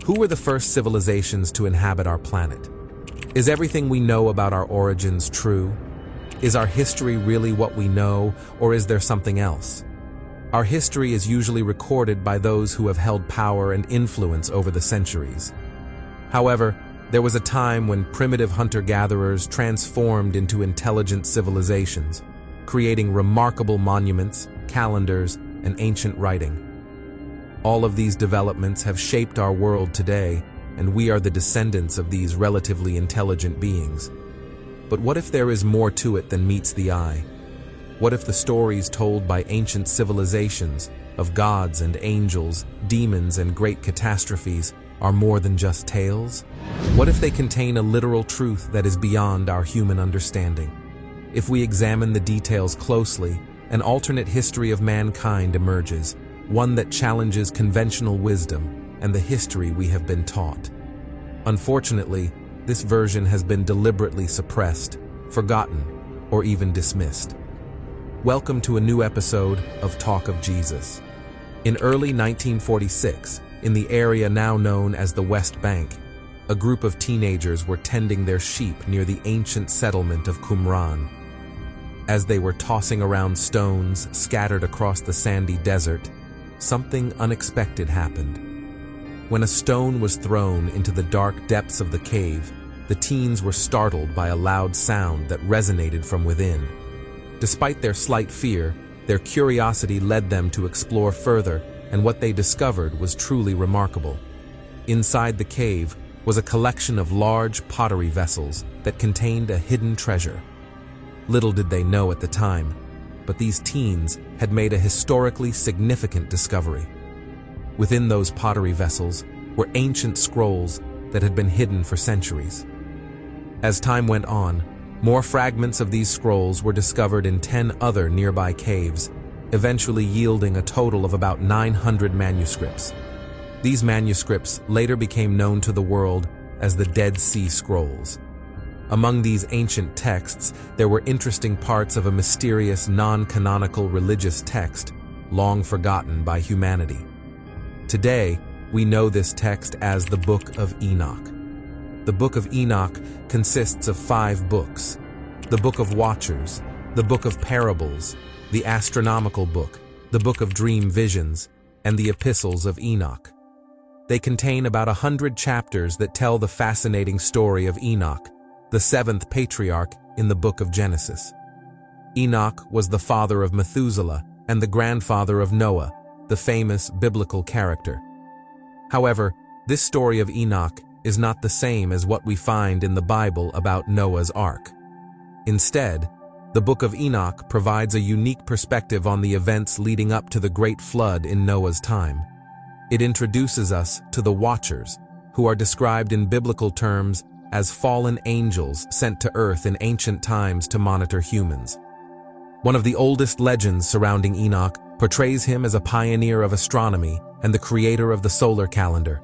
Who were the first civilizations to inhabit our planet? Is everything we know about our origins true? Is our history really what we know, or is there something else? Our history is usually recorded by those who have held power and influence over the centuries. However, there was a time when primitive hunter-gatherers transformed into intelligent civilizations, creating remarkable monuments, calendars, and ancient writing. All of these developments have shaped our world today, and we are the descendants of these relatively intelligent beings. But what if there is more to it than meets the eye? What if the stories told by ancient civilizations of gods and angels, demons and great catastrophes are more than just tales? What if they contain a literal truth that is beyond our human understanding? If we examine the details closely, an alternate history of mankind emerges, one that challenges conventional wisdom and the history we have been taught. Unfortunately, this version has been deliberately suppressed, forgotten, or even dismissed. Welcome to a new episode of Talk of Jesus. In early 1946, in the area now known as the West Bank, a group of teenagers were tending their sheep near the ancient settlement of Qumran. As they were tossing around stones scattered across the sandy desert, something unexpected happened. When a stone was thrown into the dark depths of the cave, the teens were startled by a loud sound that resonated from within. Despite their slight fear, their curiosity led them to explore further, and what they discovered was truly remarkable. Inside the cave was a collection of large pottery vessels that contained a hidden treasure. Little did they know at the time, but these teens had made a historically significant discovery. Within those pottery vessels were ancient scrolls that had been hidden for centuries. As time went on, more fragments of these scrolls were discovered in 10 other nearby caves, eventually yielding a total of about 900 manuscripts. These manuscripts later became known to the world as the Dead Sea Scrolls. Among these ancient texts, there were interesting parts of a mysterious non-canonical religious text, long forgotten by humanity. Today, we know this text as the Book of Enoch. The Book of Enoch consists of 5 books: the Book of Watchers, the Book of Parables, the Astronomical Book, the Book of Dream Visions, and the Epistles of Enoch. They contain about 100 chapters that tell the fascinating story of Enoch, the 7th patriarch in the book of Genesis. Enoch was the father of Methuselah and the grandfather of Noah, the famous biblical character. However, this story of Enoch is not the same as what we find in the Bible about Noah's Ark. Instead, the Book of Enoch provides a unique perspective on the events leading up to the Great Flood in Noah's time. It introduces us to the Watchers, who are described in biblical terms as fallen angels sent to earth in ancient times to monitor humans. One of the oldest legends surrounding Enoch portrays him as a pioneer of astronomy and the creator of the solar calendar.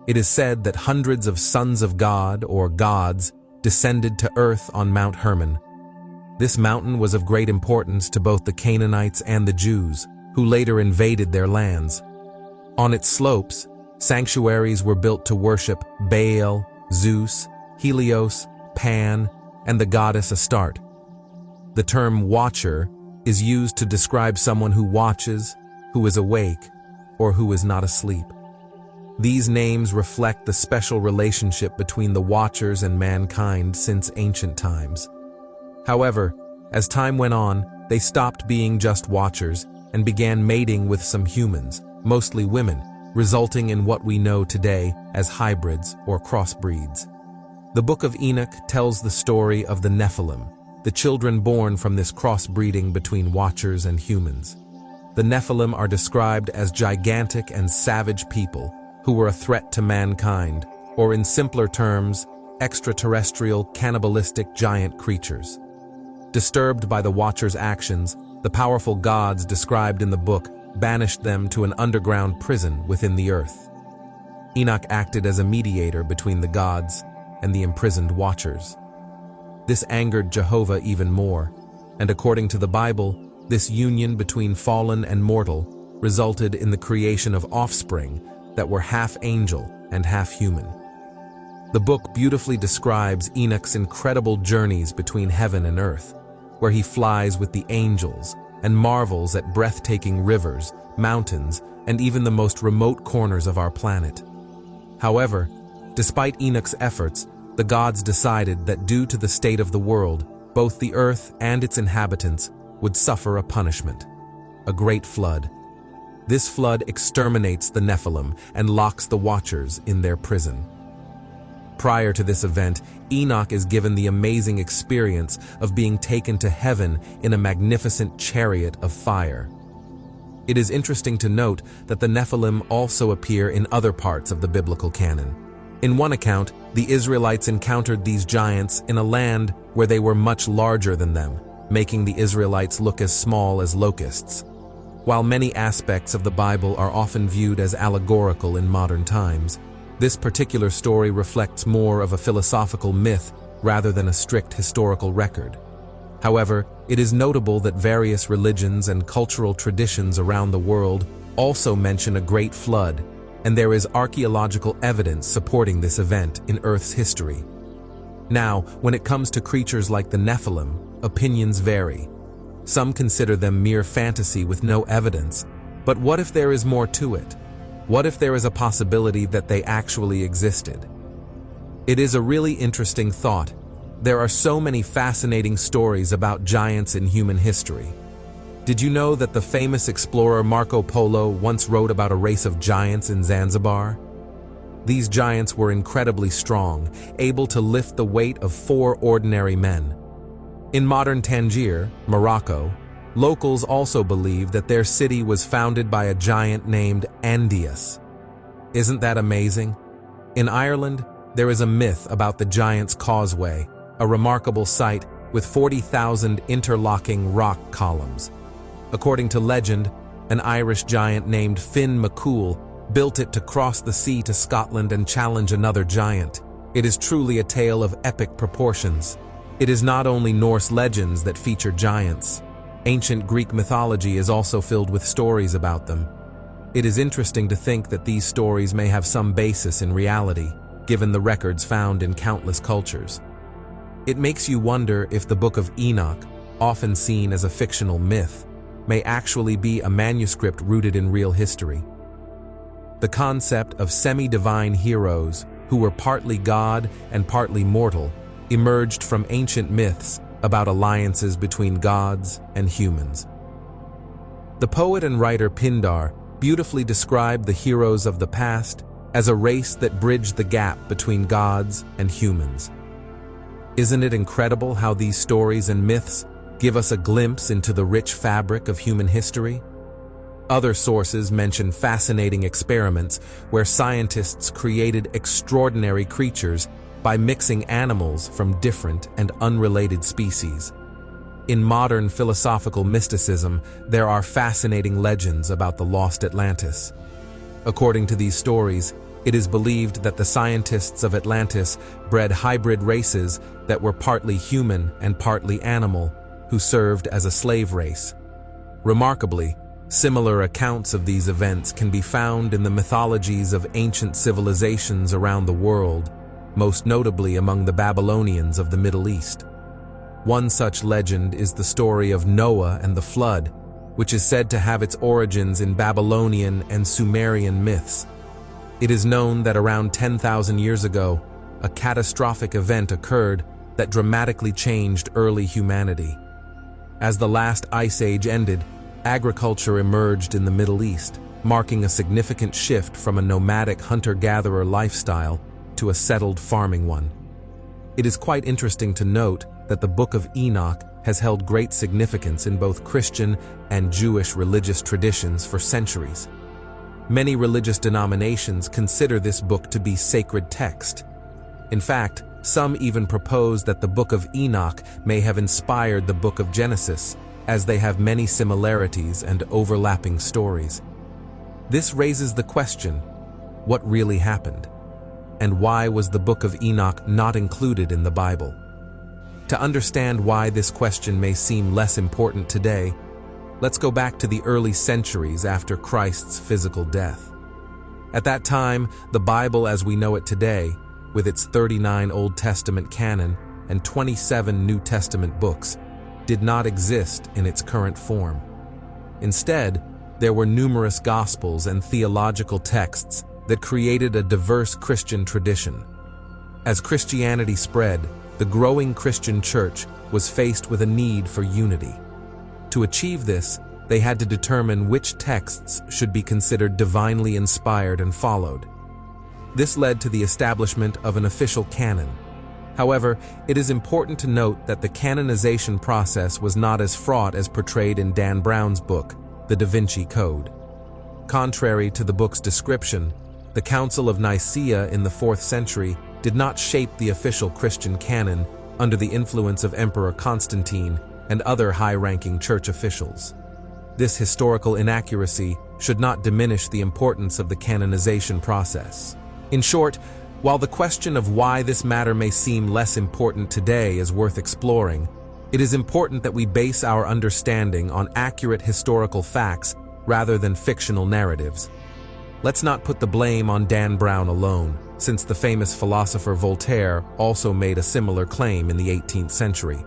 It is said that hundreds of sons of God, or gods, descended to earth on Mount Hermon. This mountain was of great importance to both the Canaanites and the Jews, who later invaded their lands. On its slopes, sanctuaries were built to worship Baal, Zeus, Helios, Pan, and the goddess Astarte. The term watcher is used to describe someone who watches, who is awake, or who is not asleep. These names reflect the special relationship between the Watchers and mankind since ancient times. However, as time went on, they stopped being just Watchers and began mating with some humans, mostly women, resulting in what we know today as hybrids or crossbreeds. The Book of Enoch tells the story of the Nephilim, the children born from this crossbreeding between Watchers and humans. The Nephilim are described as gigantic and savage people who were a threat to mankind, or in simpler terms, extraterrestrial, cannibalistic giant creatures. Disturbed by the Watchers' actions, the powerful gods described in the book banished them to an underground prison within the earth. Enoch acted as a mediator between the gods and the imprisoned Watchers. This angered Jehovah even more, and according to the Bible, this union between fallen and mortal resulted in the creation of offspring that were half angel and half human. The book beautifully describes Enoch's incredible journeys between heaven and earth, where he flies with the angels and marvels at breathtaking rivers, mountains, and even the most remote corners of our planet. However, despite Enoch's efforts, the gods decided that due to the state of the world, both the earth and its inhabitants would suffer a punishment, a great flood. This flood exterminates the Nephilim and locks the Watchers in their prison. Prior to this event, Enoch is given the amazing experience of being taken to heaven in a magnificent chariot of fire. It is interesting to note that the Nephilim also appear in other parts of the biblical canon. In one account, the Israelites encountered these giants in a land where they were much larger than them, making the Israelites look as small as locusts. While many aspects of the Bible are often viewed as allegorical in modern times, this particular story reflects more of a philosophical myth rather than a strict historical record. However, it is notable that various religions and cultural traditions around the world also mention a great flood, and there is archaeological evidence supporting this event in Earth's history. Now, when it comes to creatures like the Nephilim, opinions vary. Some consider them mere fantasy with no evidence, but what if there is more to it? What if there is a possibility that they actually existed? It is a really interesting thought. There are so many fascinating stories about giants in human history. Did you know that the famous explorer Marco Polo once wrote about a race of giants in Zanzibar? These giants were incredibly strong, able to lift the weight of 4 ordinary men. In modern Tangier, Morocco, locals also believe that their city was founded by a giant named Andius. Isn't that amazing? In Ireland, there is a myth about the Giant's Causeway, a remarkable site with 40,000 interlocking rock columns. According to legend, an Irish giant named Finn McCool built it to cross the sea to Scotland and challenge another giant. It is truly a tale of epic proportions. It is not only Norse legends that feature giants. Ancient Greek mythology is also filled with stories about them. It is interesting to think that these stories may have some basis in reality, given the records found in countless cultures. It makes you wonder if the Book of Enoch, often seen as a fictional myth, may actually be a manuscript rooted in real history. The concept of semi-divine heroes, who were partly god and partly mortal, emerged from ancient myths about alliances between gods and humans. The poet and writer Pindar beautifully described the heroes of the past as a race that bridged the gap between gods and humans. Isn't it incredible how these stories and myths give us a glimpse into the rich fabric of human history? Other sources mention fascinating experiments where scientists created extraordinary creatures by mixing animals from different and unrelated species. In modern philosophical mysticism, there are fascinating legends about the lost Atlantis. According to these stories, it is believed that the scientists of Atlantis bred hybrid races that were partly human and partly animal, who served as a slave race. Remarkably, similar accounts of these events can be found in the mythologies of ancient civilizations around the world, most notably among the Babylonians of the Middle East. One such legend is the story of Noah and the flood, which is said to have its origins in Babylonian and Sumerian myths. It is known that around 10,000 years ago, a catastrophic event occurred that dramatically changed early humanity. As the last ice age ended, agriculture emerged in the Middle East, marking a significant shift from a nomadic hunter-gatherer lifestyle to a settled farming one. It is quite interesting to note that the Book of Enoch has held great significance in both Christian and Jewish religious traditions for centuries. Many religious denominations consider this book to be sacred text. In fact, some even propose that the Book of Enoch may have inspired the Book of Genesis, as they have many similarities and overlapping stories. This raises the question, what really happened? And why was the Book of Enoch not included in the Bible? To understand why this question may seem less important today, let's go back to the early centuries after Christ's physical death. At that time, the Bible as we know it today, with its 39 Old Testament canon and 27 New Testament books, did not exist in its current form. Instead, there were numerous Gospels and theological texts that created a diverse Christian tradition. As Christianity spread, the growing Christian church was faced with a need for unity. To achieve this, they had to determine which texts should be considered divinely inspired and followed. This led to the establishment of an official canon. However, it is important to note that the canonization process was not as fraught as portrayed in Dan Brown's book, The Da Vinci Code. Contrary to the book's description, the Council of Nicaea in the 4th century did not shape the official Christian canon under the influence of Emperor Constantine and other high-ranking church officials. This historical inaccuracy should not diminish the importance of the canonization process. In short, while the question of why this matter may seem less important today is worth exploring, it is important that we base our understanding on accurate historical facts rather than fictional narratives. Let's not put the blame on Dan Brown alone, since the famous philosopher Voltaire also made a similar claim in the 18th century.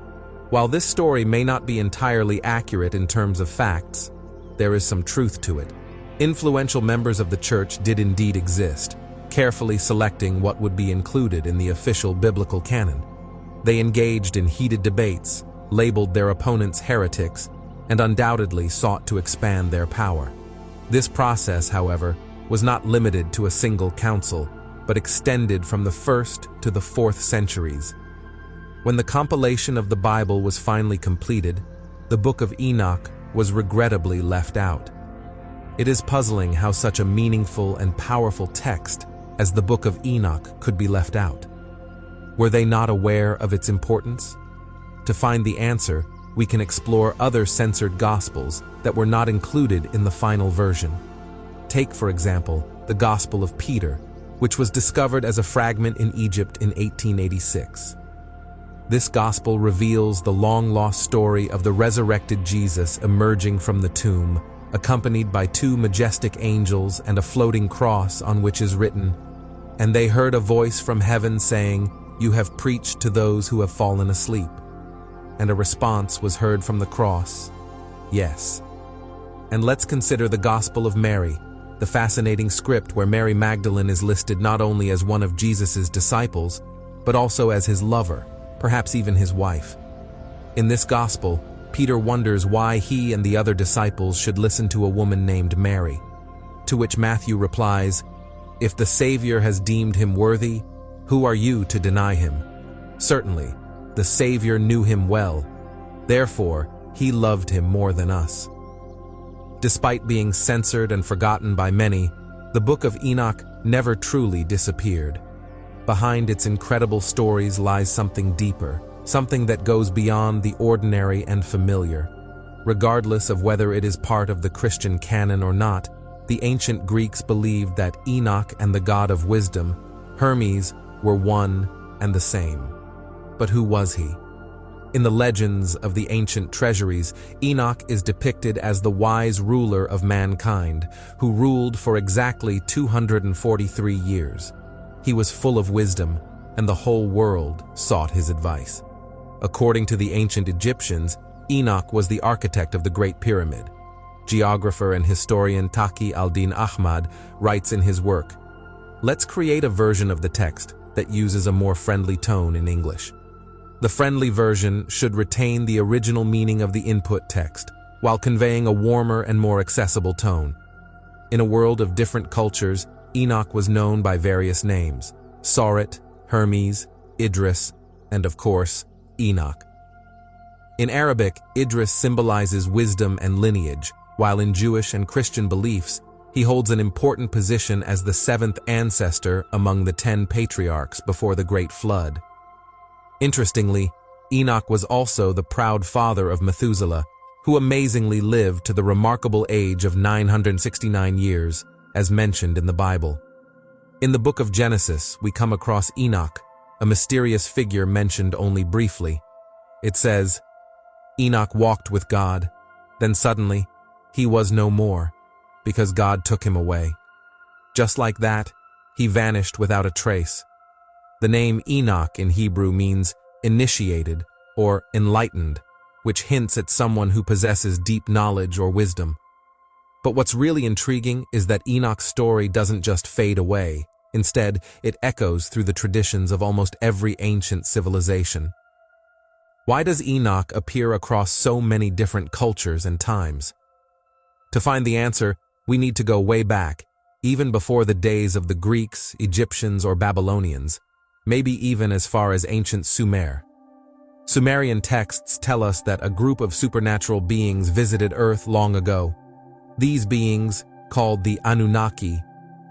While this story may not be entirely accurate in terms of facts, there is some truth to it. Influential members of the church did indeed exist, carefully selecting what would be included in the official biblical canon. They engaged in heated debates, labeled their opponents heretics, and undoubtedly sought to expand their power. This process, however, was not limited to a single council, but extended from the 1st to the 4th centuries. When the compilation of the Bible was finally completed, the Book of Enoch was regrettably left out. It is puzzling how such a meaningful and powerful text as the Book of Enoch could be left out. Were they not aware of its importance? To find the answer, we can explore other censored Gospels that were not included in the final version. Take, for example, the Gospel of Peter, which was discovered as a fragment in Egypt in 1886. This Gospel reveals the long-lost story of the resurrected Jesus emerging from the tomb, accompanied by 2 majestic angels and a floating cross on which is written, "And they heard a voice from heaven saying, 'You have preached to those who have fallen asleep.' And a response was heard from the cross, 'Yes.'" And let's consider the Gospel of Mary, the fascinating script where Mary Magdalene is listed not only as one of Jesus' disciples, but also as his lover, perhaps even his wife. In this Gospel, Peter wonders why he and the other disciples should listen to a woman named Mary, to which Matthew replies, "If the Savior has deemed him worthy, who are you to deny him? Certainly, the Savior knew him well. Therefore, he loved him more than us." Despite being censored and forgotten by many, the Book of Enoch never truly disappeared. Behind its incredible stories lies something deeper, something that goes beyond the ordinary and familiar. Regardless of whether it is part of the Christian canon or not, the ancient Greeks believed that Enoch and the god of wisdom, Hermes, were one and the same. But who was he? In the legends of the ancient treasuries, Enoch is depicted as the wise ruler of mankind, who ruled for exactly 243 years. He was full of wisdom, and the whole world sought his advice. According to the ancient Egyptians, Enoch was the architect of the Great Pyramid. Geographer and historian Taqi al-Din Ahmad writes in his work, "Let's create a version of the text that uses a more friendly tone in English. The friendly version should retain the original meaning of the input text, while conveying a warmer and more accessible tone. In a world of different cultures, Enoch was known by various names: Saurit, Hermes, Idris, and of course, Enoch. In Arabic, Idris symbolizes wisdom and lineage, while in Jewish and Christian beliefs, he holds an important position as the 7th ancestor among the 10 patriarchs before the Great Flood. Interestingly, Enoch was also the proud father of Methuselah, who amazingly lived to the remarkable age of 969 years, as mentioned in the Bible. In the book of Genesis, we come across Enoch, a mysterious figure mentioned only briefly. It says, "Enoch walked with God, then suddenly, he was no more, because God took him away." Just like that, he vanished without a trace. The name Enoch in Hebrew means initiated or enlightened, which hints at someone who possesses deep knowledge or wisdom. But what's really intriguing is that Enoch's story doesn't just fade away. Instead, it echoes through the traditions of almost every ancient civilization. Why does Enoch appear across so many different cultures and times? To find the answer, we need to go way back, even before the days of the Greeks, Egyptians, or Babylonians, maybe even as far as ancient Sumer. Sumerian texts tell us that a group of supernatural beings visited Earth long ago. These beings, called the Anunnaki,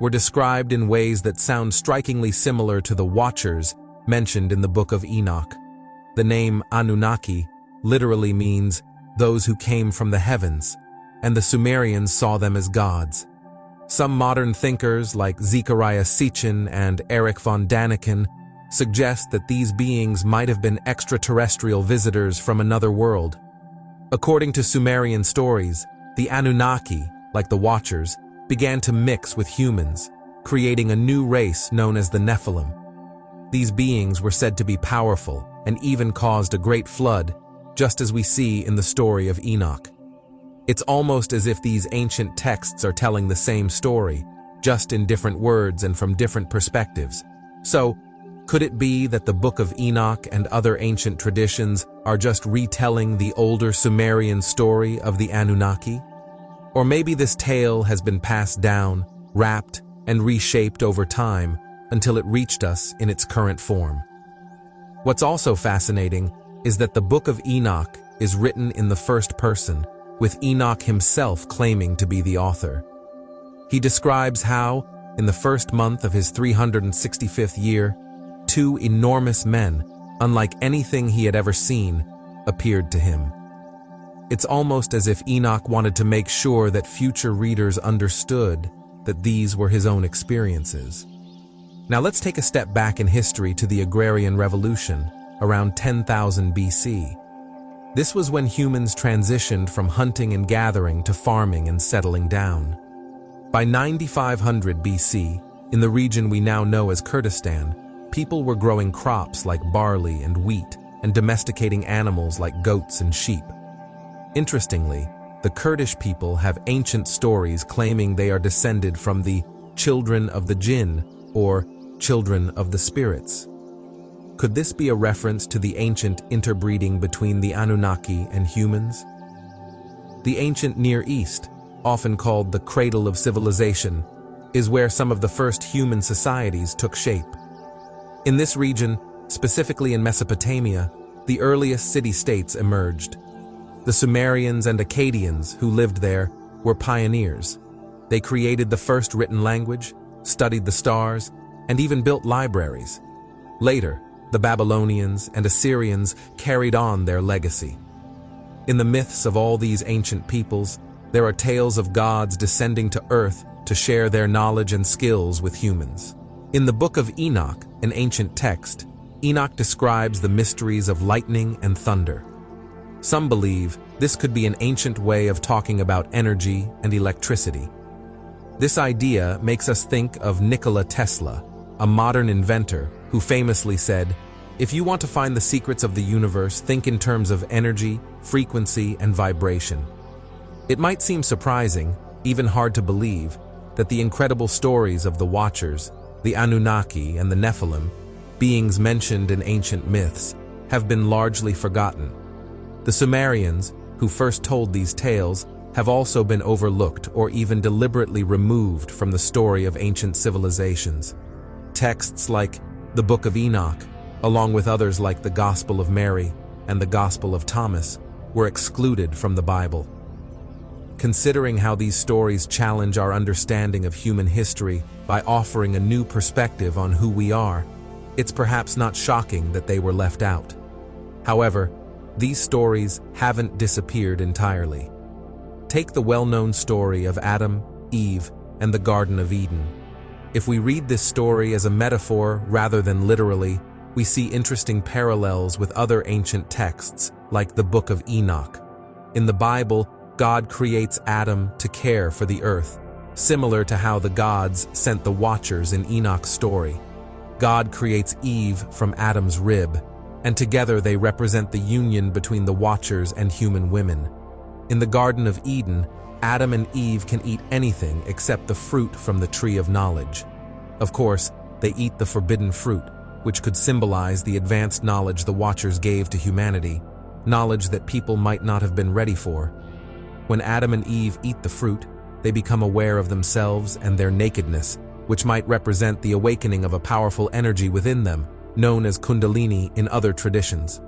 were described in ways that sound strikingly similar to the Watchers mentioned in the Book of Enoch. The name Anunnaki literally means those who came from the heavens, and the Sumerians saw them as gods. Some modern thinkers like Zecharia Sitchin and Erich von Daniken suggest that these beings might have been extraterrestrial visitors from another world. According to Sumerian stories, the Anunnaki, like the Watchers, began to mix with humans, creating a new race known as the Nephilim. These beings were said to be powerful and even caused a great flood, just as we see in the story of Enoch. It's almost as if these ancient texts are telling the same story, just in different words and from different perspectives. So, could it be that the Book of Enoch and other ancient traditions are just retelling the older Sumerian story of the Anunnaki? Or maybe this tale has been passed down, wrapped, and reshaped over time until it reached us in its current form. What's also fascinating is that the Book of Enoch is written in the first person, with Enoch himself claiming to be the author. He describes how, in the first month of his 365th year, two enormous men, unlike anything he had ever seen, appeared to him. It's almost as if Enoch wanted to make sure that future readers understood that these were his own experiences. Now let's take a step back in history to the Agrarian Revolution, around 10,000 BC. This was when humans transitioned from hunting and gathering to farming and settling down. By 9500 BC, in the region we now know as Kurdistan, people were growing crops like barley and wheat and domesticating animals like goats and sheep. Interestingly, the Kurdish people have ancient stories claiming they are descended from the children of the jinn, or children of the spirits. Could this be a reference to the ancient interbreeding between the Anunnaki and humans? The ancient Near East, often called the cradle of civilization, is where some of the first human societies took shape. In this region, specifically in Mesopotamia, the earliest city-states emerged. The Sumerians and Akkadians who lived there were pioneers. They created the first written language, studied the stars, and even built libraries. Later, the Babylonians and Assyrians carried on their legacy. In the myths of all these ancient peoples, there are tales of gods descending to earth to share their knowledge and skills with humans. In the Book of Enoch, an ancient text, Enoch describes the mysteries of lightning and thunder. Some believe this could be an ancient way of talking about energy and electricity. This idea makes us think of Nikola Tesla, a modern inventor who famously said, "If you want to find the secrets of the universe, think in terms of energy, frequency, and vibration." It might seem surprising, even hard to believe, that the incredible stories of the Watchers, the Anunnaki, and the Nephilim, beings mentioned in ancient myths, have been largely forgotten. The Sumerians, who first told these tales, have also been overlooked or even deliberately removed from the story of ancient civilizations. Texts like the Book of Enoch, along with others like the Gospel of Mary and the Gospel of Thomas, were excluded from the Bible. Considering how these stories challenge our understanding of human history by offering a new perspective on who we are, it's perhaps not shocking that they were left out. However, these stories haven't disappeared entirely. Take the well-known story of Adam, Eve, and the Garden of Eden. If we read this story as a metaphor rather than literally, we see interesting parallels with other ancient texts, like the Book of Enoch. In the Bible, God creates Adam to care for the earth, similar to how the gods sent the Watchers in Enoch's story. God creates Eve from Adam's rib, and together they represent the union between the Watchers and human women. In the Garden of Eden, Adam and Eve can eat anything except the fruit from the tree of knowledge. Of course, they eat the forbidden fruit, which could symbolize the advanced knowledge the Watchers gave to humanity, knowledge that people might not have been ready for. When Adam and Eve eat the fruit, they become aware of themselves and their nakedness, which might represent the awakening of a powerful energy within them, known as Kundalini in other traditions.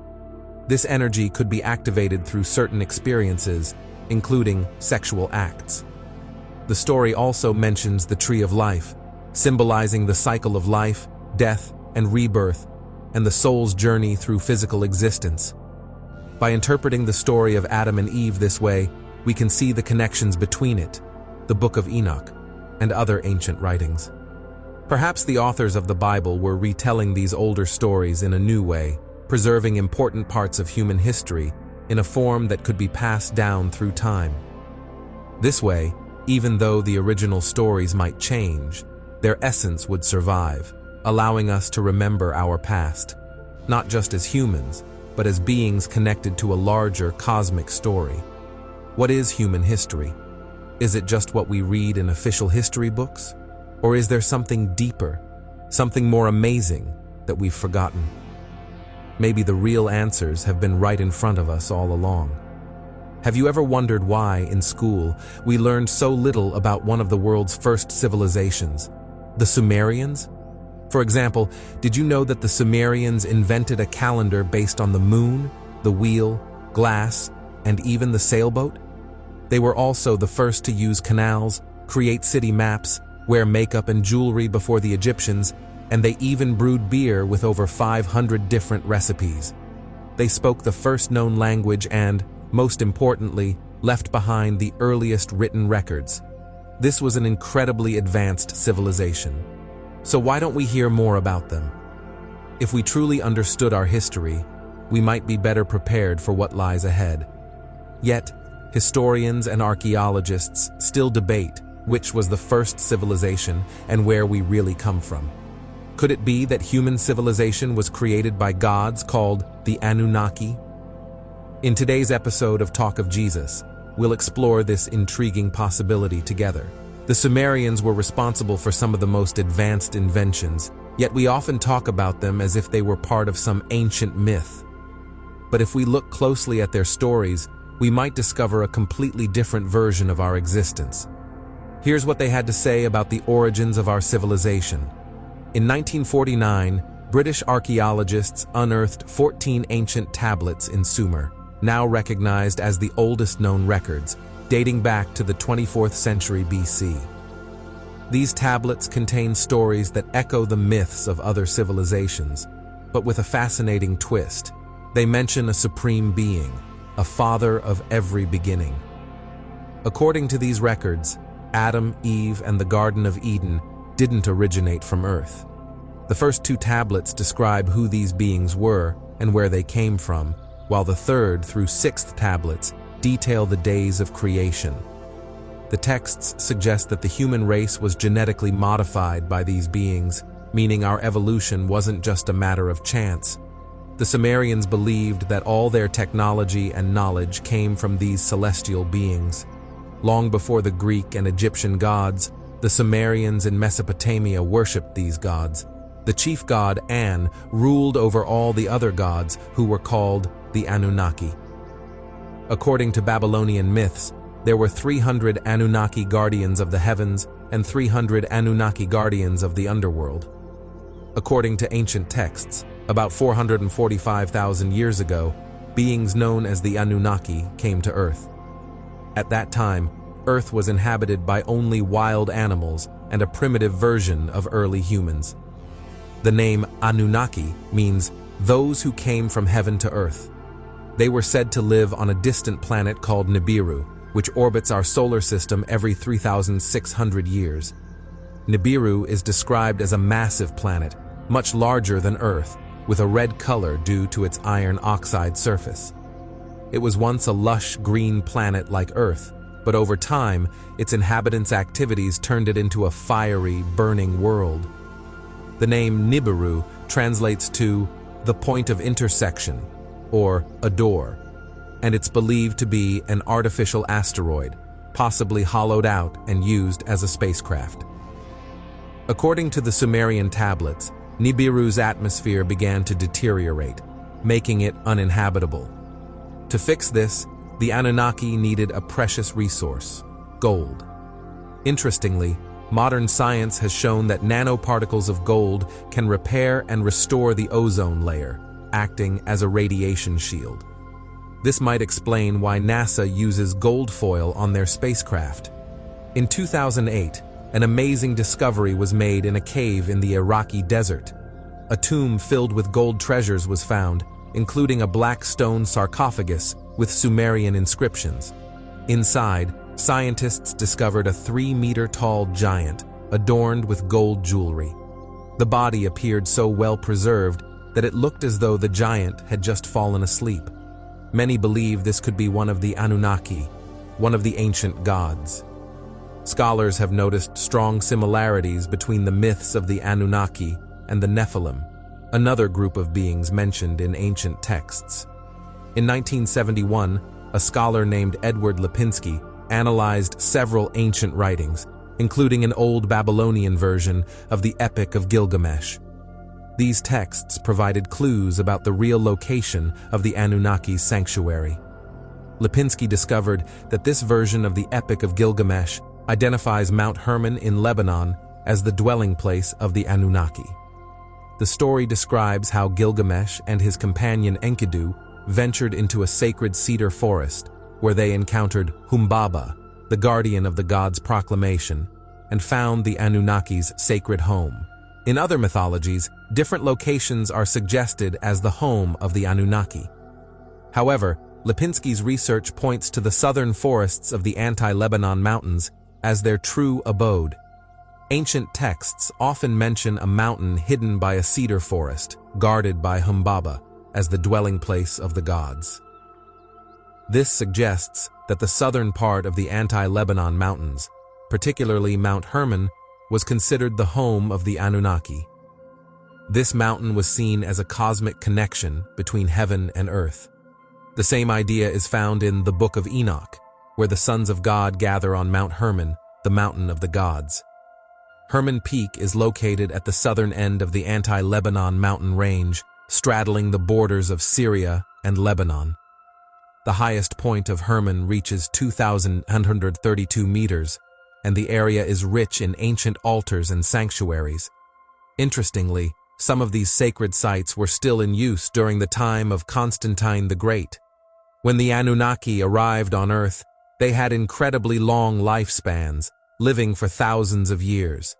This energy could be activated through certain experiences, including sexual acts. The story also mentions the tree of life, symbolizing the cycle of life, death, and rebirth, and the soul's journey through physical existence. By interpreting the story of Adam and Eve this way, we can see the connections between it, the Book of Enoch, and other ancient writings. Perhaps the authors of the Bible were retelling these older stories in a new way, preserving important parts of human history in a form that could be passed down through time. This way, even though the original stories might change, their essence would survive, allowing us to remember our past, not just as humans, but as beings connected to a larger cosmic story. What is human history? Is it just what we read in official history books? Or is there something deeper, something more amazing that we've forgotten? Maybe the real answers have been right in front of us all along. Have you ever wondered why, in school, we learned so little about one of the world's first civilizations, the Sumerians? For example, did you know that the Sumerians invented a calendar based on the moon, the wheel, glass, and even the sailboat? They were also the first to use canals, create city maps, wear makeup and jewelry before the Egyptians, and they even brewed beer with over 500 different recipes. They spoke the first known language and, most importantly, left behind the earliest written records. This was an incredibly advanced civilization. So why don't we hear more about them? If we truly understood our history, we might be better prepared for what lies ahead. Yet, historians and archaeologists still debate which was the first civilization and where we really come from. Could it be that human civilization was created by gods called the Anunnaki? In today's episode of Talk of Jesus, we'll explore this intriguing possibility together. The Sumerians were responsible for some of the most advanced inventions, yet we often talk about them as if they were part of some ancient myth. But if we look closely at their stories, we might discover a completely different version of our existence. Here's what they had to say about the origins of our civilization. In 1949, British archaeologists unearthed 14 ancient tablets in Sumer, now recognized as the oldest known records, dating back to the 24th century BC. These tablets contain stories that echo the myths of other civilizations, but with a fascinating twist. They mention a supreme being, a father of every beginning. According to these records, Adam, Eve, and the Garden of Eden didn't originate from Earth. The first two tablets describe who these beings were and where they came from, while the third through sixth tablets detail the days of creation. The texts suggest that the human race was genetically modified by these beings, meaning our evolution wasn't just a matter of chance. The Sumerians believed that all their technology and knowledge came from these celestial beings. Long before the Greek and Egyptian gods, the Sumerians in Mesopotamia worshipped these gods. The chief god, An, ruled over all the other gods, who were called the Anunnaki. According to Babylonian myths, there were 300 Anunnaki guardians of the heavens and 300 Anunnaki guardians of the underworld. According to ancient texts, about 445,000 years ago, beings known as the Anunnaki came to Earth. At that time, Earth was inhabited by only wild animals and a primitive version of early humans. The name Anunnaki means those who came from heaven to Earth. They were said to live on a distant planet called Nibiru, which orbits our solar system every 3,600 years. Nibiru is described as a massive planet, much larger than Earth, with a red color due to its iron oxide surface. It was once a lush green planet like Earth, but over time, its inhabitants' activities turned it into a fiery, burning world. The name Nibiru translates to the point of intersection, or a door, and it's believed to be an artificial asteroid, possibly hollowed out and used as a spacecraft. According to the Sumerian tablets, Nibiru's atmosphere began to deteriorate, making it uninhabitable. To fix this, the Anunnaki needed a precious resource: gold. Interestingly, modern science has shown that nanoparticles of gold can repair and restore the ozone layer, acting as a radiation shield. This might explain why NASA uses gold foil on their spacecraft. In 2008, an amazing discovery was made in a cave in the Iraqi desert. A tomb filled with gold treasures was found, including a black stone sarcophagus with Sumerian inscriptions. Inside, scientists discovered a 3-meter-tall giant adorned with gold jewelry. The body appeared so well preserved that it looked as though the giant had just fallen asleep. Many believe this could be one of the Anunnaki, one of the ancient gods. Scholars have noticed strong similarities between the myths of the Anunnaki and the Nephilim, another group of beings mentioned in ancient texts. In 1971, a scholar named Edward Lipinski analyzed several ancient writings, including an old Babylonian version of the Epic of Gilgamesh. These texts provided clues about the real location of the Anunnaki's sanctuary. Lipinski discovered that this version of the Epic of Gilgamesh identifies Mount Hermon in Lebanon as the dwelling place of the Anunnaki. The story describes how Gilgamesh and his companion Enkidu ventured into a sacred cedar forest where they encountered Humbaba, the guardian of the god's proclamation, and found the Anunnaki's sacred home. In other mythologies, different locations are suggested as the home of the Anunnaki. However, Lipinski's research points to the southern forests of the anti-Lebanon mountains as their true abode. Ancient texts often mention a mountain hidden by a cedar forest, guarded by Humbaba, as the dwelling place of the gods. This suggests that the southern part of the anti-Lebanon mountains, particularly Mount Hermon, was considered the home of the Anunnaki. This mountain was seen as a cosmic connection between heaven and earth. The same idea is found in the Book of Enoch, where the sons of God gather on Mount Hermon, the mountain of the gods. Hermon Peak is located at the southern end of the anti-Lebanon mountain range, straddling the borders of Syria and Lebanon. The highest point of Hermon reaches 2,132 meters, and the area is rich in ancient altars and sanctuaries. Interestingly, some of these sacred sites were still in use during the time of Constantine the Great. When the Anunnaki arrived on Earth, they had incredibly long lifespans, living for thousands of years.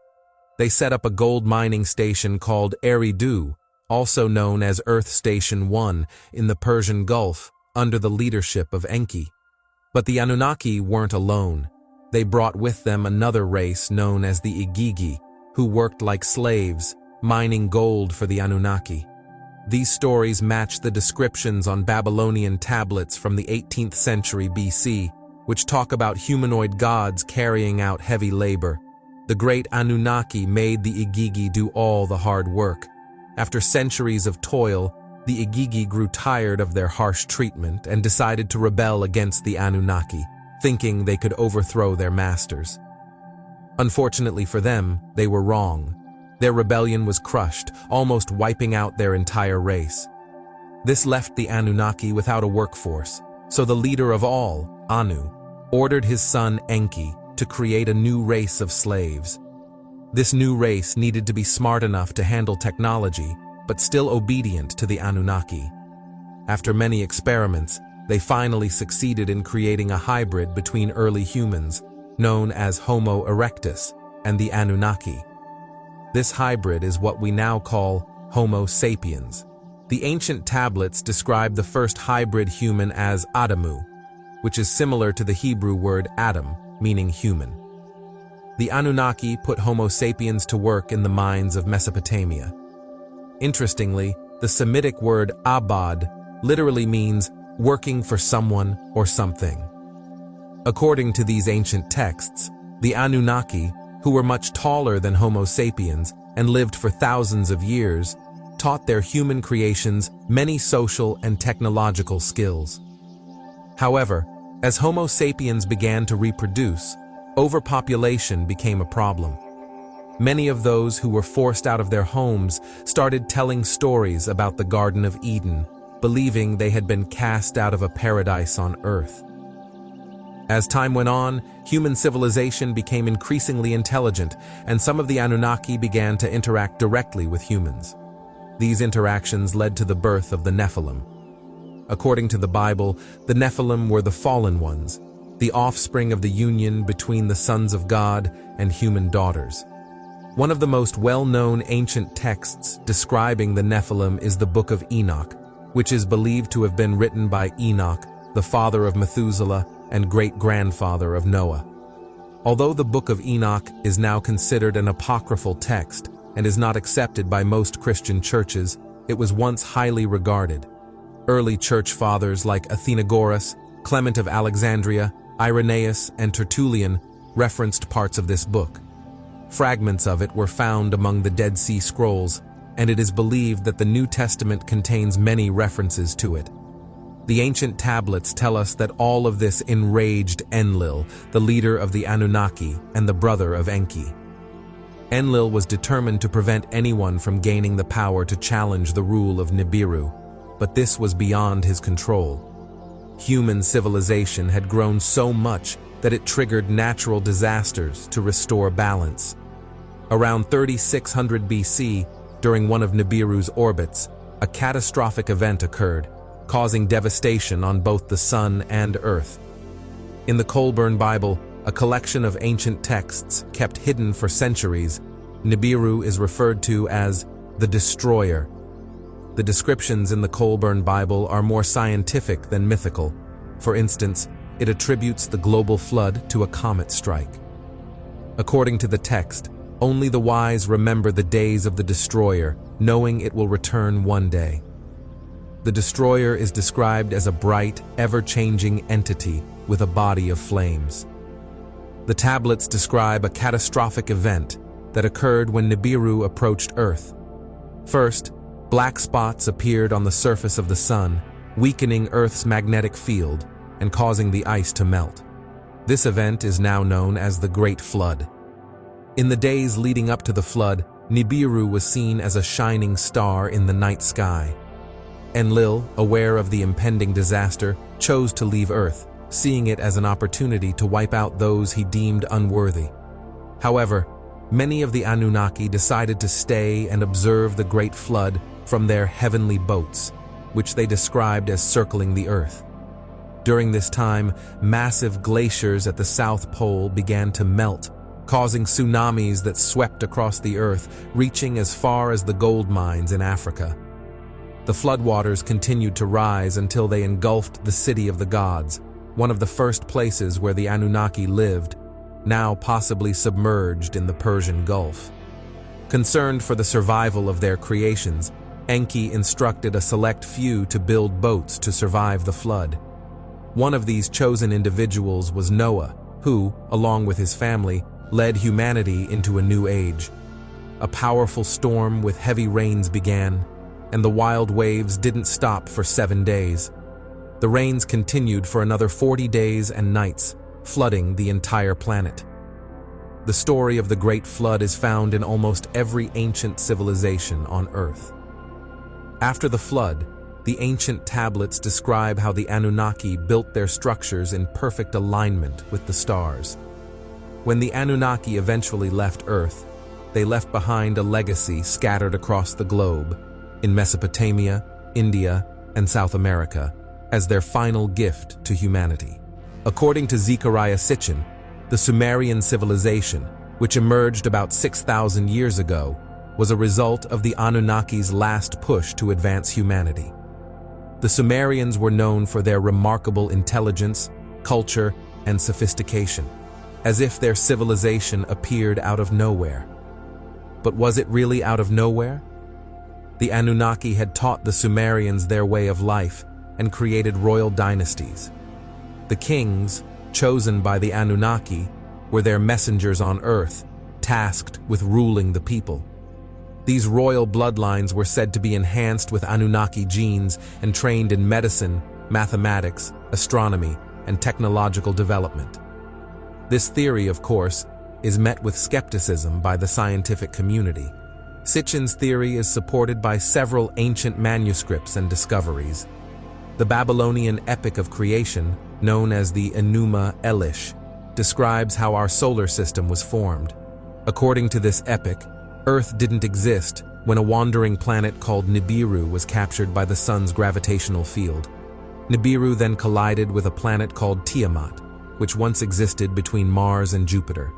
They set up a gold mining station called Eridu, also known as Earth Station 1, in the Persian Gulf, under the leadership of Enki. But the Anunnaki weren't alone. They brought with them another race known as the Igigi, who worked like slaves, mining gold for the Anunnaki. These stories match the descriptions on Babylonian tablets from the 18th century BC, which talk about humanoid gods carrying out heavy labor. The great Anunnaki made the Igigi do all the hard work. After centuries of toil, the Igigi grew tired of their harsh treatment and decided to rebel against the Anunnaki, thinking they could overthrow their masters. Unfortunately for them, they were wrong. Their rebellion was crushed, almost wiping out their entire race. This left the Anunnaki without a workforce, so the leader of all, Anu, ordered his son Enki to create a new race of slaves. This new race needed to be smart enough to handle technology, but still obedient to the Anunnaki. After many experiments, they finally succeeded in creating a hybrid between early humans, known as Homo erectus, and the Anunnaki. This hybrid is what we now call Homo sapiens. The ancient tablets describe the first hybrid human as Adamu, which is similar to the Hebrew word Adam, meaning human. The Anunnaki put Homo sapiens to work in the mines of Mesopotamia. Interestingly, the Semitic word abad literally means working for someone or something. According to these ancient texts, the Anunnaki, who were much taller than Homo sapiens and lived for thousands of years, taught their human creations many social and technological skills. However, as Homo sapiens began to reproduce, overpopulation became a problem. Many of those who were forced out of their homes started telling stories about the Garden of Eden, believing they had been cast out of a paradise on Earth. As time went on, human civilization became increasingly intelligent, and some of the Anunnaki began to interact directly with humans. These interactions led to the birth of the Nephilim. According to the Bible, the Nephilim were the fallen ones, the offspring of the union between the sons of God and human daughters. One of the most well-known ancient texts describing the Nephilim is the Book of Enoch, which is believed to have been written by Enoch, the father of Methuselah and great-grandfather of Noah. Although the Book of Enoch is now considered an apocryphal text and is not accepted by most Christian churches, it was once highly regarded. Early church fathers like Athenagoras, Clement of Alexandria, Irenaeus, and Tertullian referenced parts of this book. Fragments of it were found among the Dead Sea Scrolls, and it is believed that the New Testament contains many references to it. The ancient tablets tell us that all of this enraged Enlil, the leader of the Anunnaki and the brother of Enki. Enlil was determined to prevent anyone from gaining the power to challenge the rule of Nibiru, but this was beyond his control. Human civilization had grown so much that it triggered natural disasters to restore balance. Around 3600 BC, during one of Nibiru's orbits, a catastrophic event occurred, causing devastation on both the sun and earth. In the Colburn Bible, a collection of ancient texts kept hidden for centuries, Nibiru is referred to as the Destroyer. The descriptions in the Colburn Bible are more scientific than mythical. For instance, it attributes the global flood to a comet strike. According to the text, only the wise remember the days of the Destroyer, knowing it will return one day. The Destroyer is described as a bright, ever-changing entity with a body of flames. The tablets describe a catastrophic event that occurred when Nibiru approached Earth. First, black spots appeared on the surface of the sun, weakening Earth's magnetic field and causing the ice to melt. This event is now known as the Great Flood. In the days leading up to the flood, Nibiru was seen as a shining star in the night sky. Enlil, aware of the impending disaster, chose to leave Earth, seeing it as an opportunity to wipe out those he deemed unworthy. However, many of the Anunnaki decided to stay and observe the Great Flood from their heavenly boats, which they described as circling the Earth. During this time, massive glaciers at the South Pole began to melt, causing tsunamis that swept across the Earth, reaching as far as the gold mines in Africa. The floodwaters continued to rise until they engulfed the city of the gods, one of the first places where the Anunnaki lived, now possibly submerged in the Persian Gulf. Concerned for the survival of their creations, Enki instructed a select few to build boats to survive the flood. One of these chosen individuals was Noah, who, along with his family, led humanity into a new age. A powerful storm with heavy rains began, and the wild waves didn't stop for 7 days. The rains continued for another 40 days and nights, flooding the entire planet. The story of the Great Flood is found in almost every ancient civilization on Earth. After the flood, the ancient tablets describe how the Anunnaki built their structures in perfect alignment with the stars. When the Anunnaki eventually left Earth, they left behind a legacy scattered across the globe, in Mesopotamia, India, and South America, as their final gift to humanity. According to Zecharia Sitchin, the Sumerian civilization, which emerged about 6,000 years ago, was a result of the Anunnaki's last push to advance humanity. The Sumerians were known for their remarkable intelligence, culture, and sophistication, as if their civilization appeared out of nowhere. But was it really out of nowhere? The Anunnaki had taught the Sumerians their way of life and created royal dynasties. The kings, chosen by the Anunnaki, were their messengers on Earth, tasked with ruling the people. These royal bloodlines were said to be enhanced with Anunnaki genes and trained in medicine, mathematics, astronomy, and technological development. This theory, of course, is met with skepticism by the scientific community. Sitchin's theory is supported by several ancient manuscripts and discoveries. The Babylonian epic of creation, known as the Enuma Elish, describes how our solar system was formed. According to this epic, Earth didn't exist when a wandering planet called Nibiru was captured by the sun's gravitational field. Nibiru then collided with a planet called Tiamat, which once existed between Mars and Jupiter.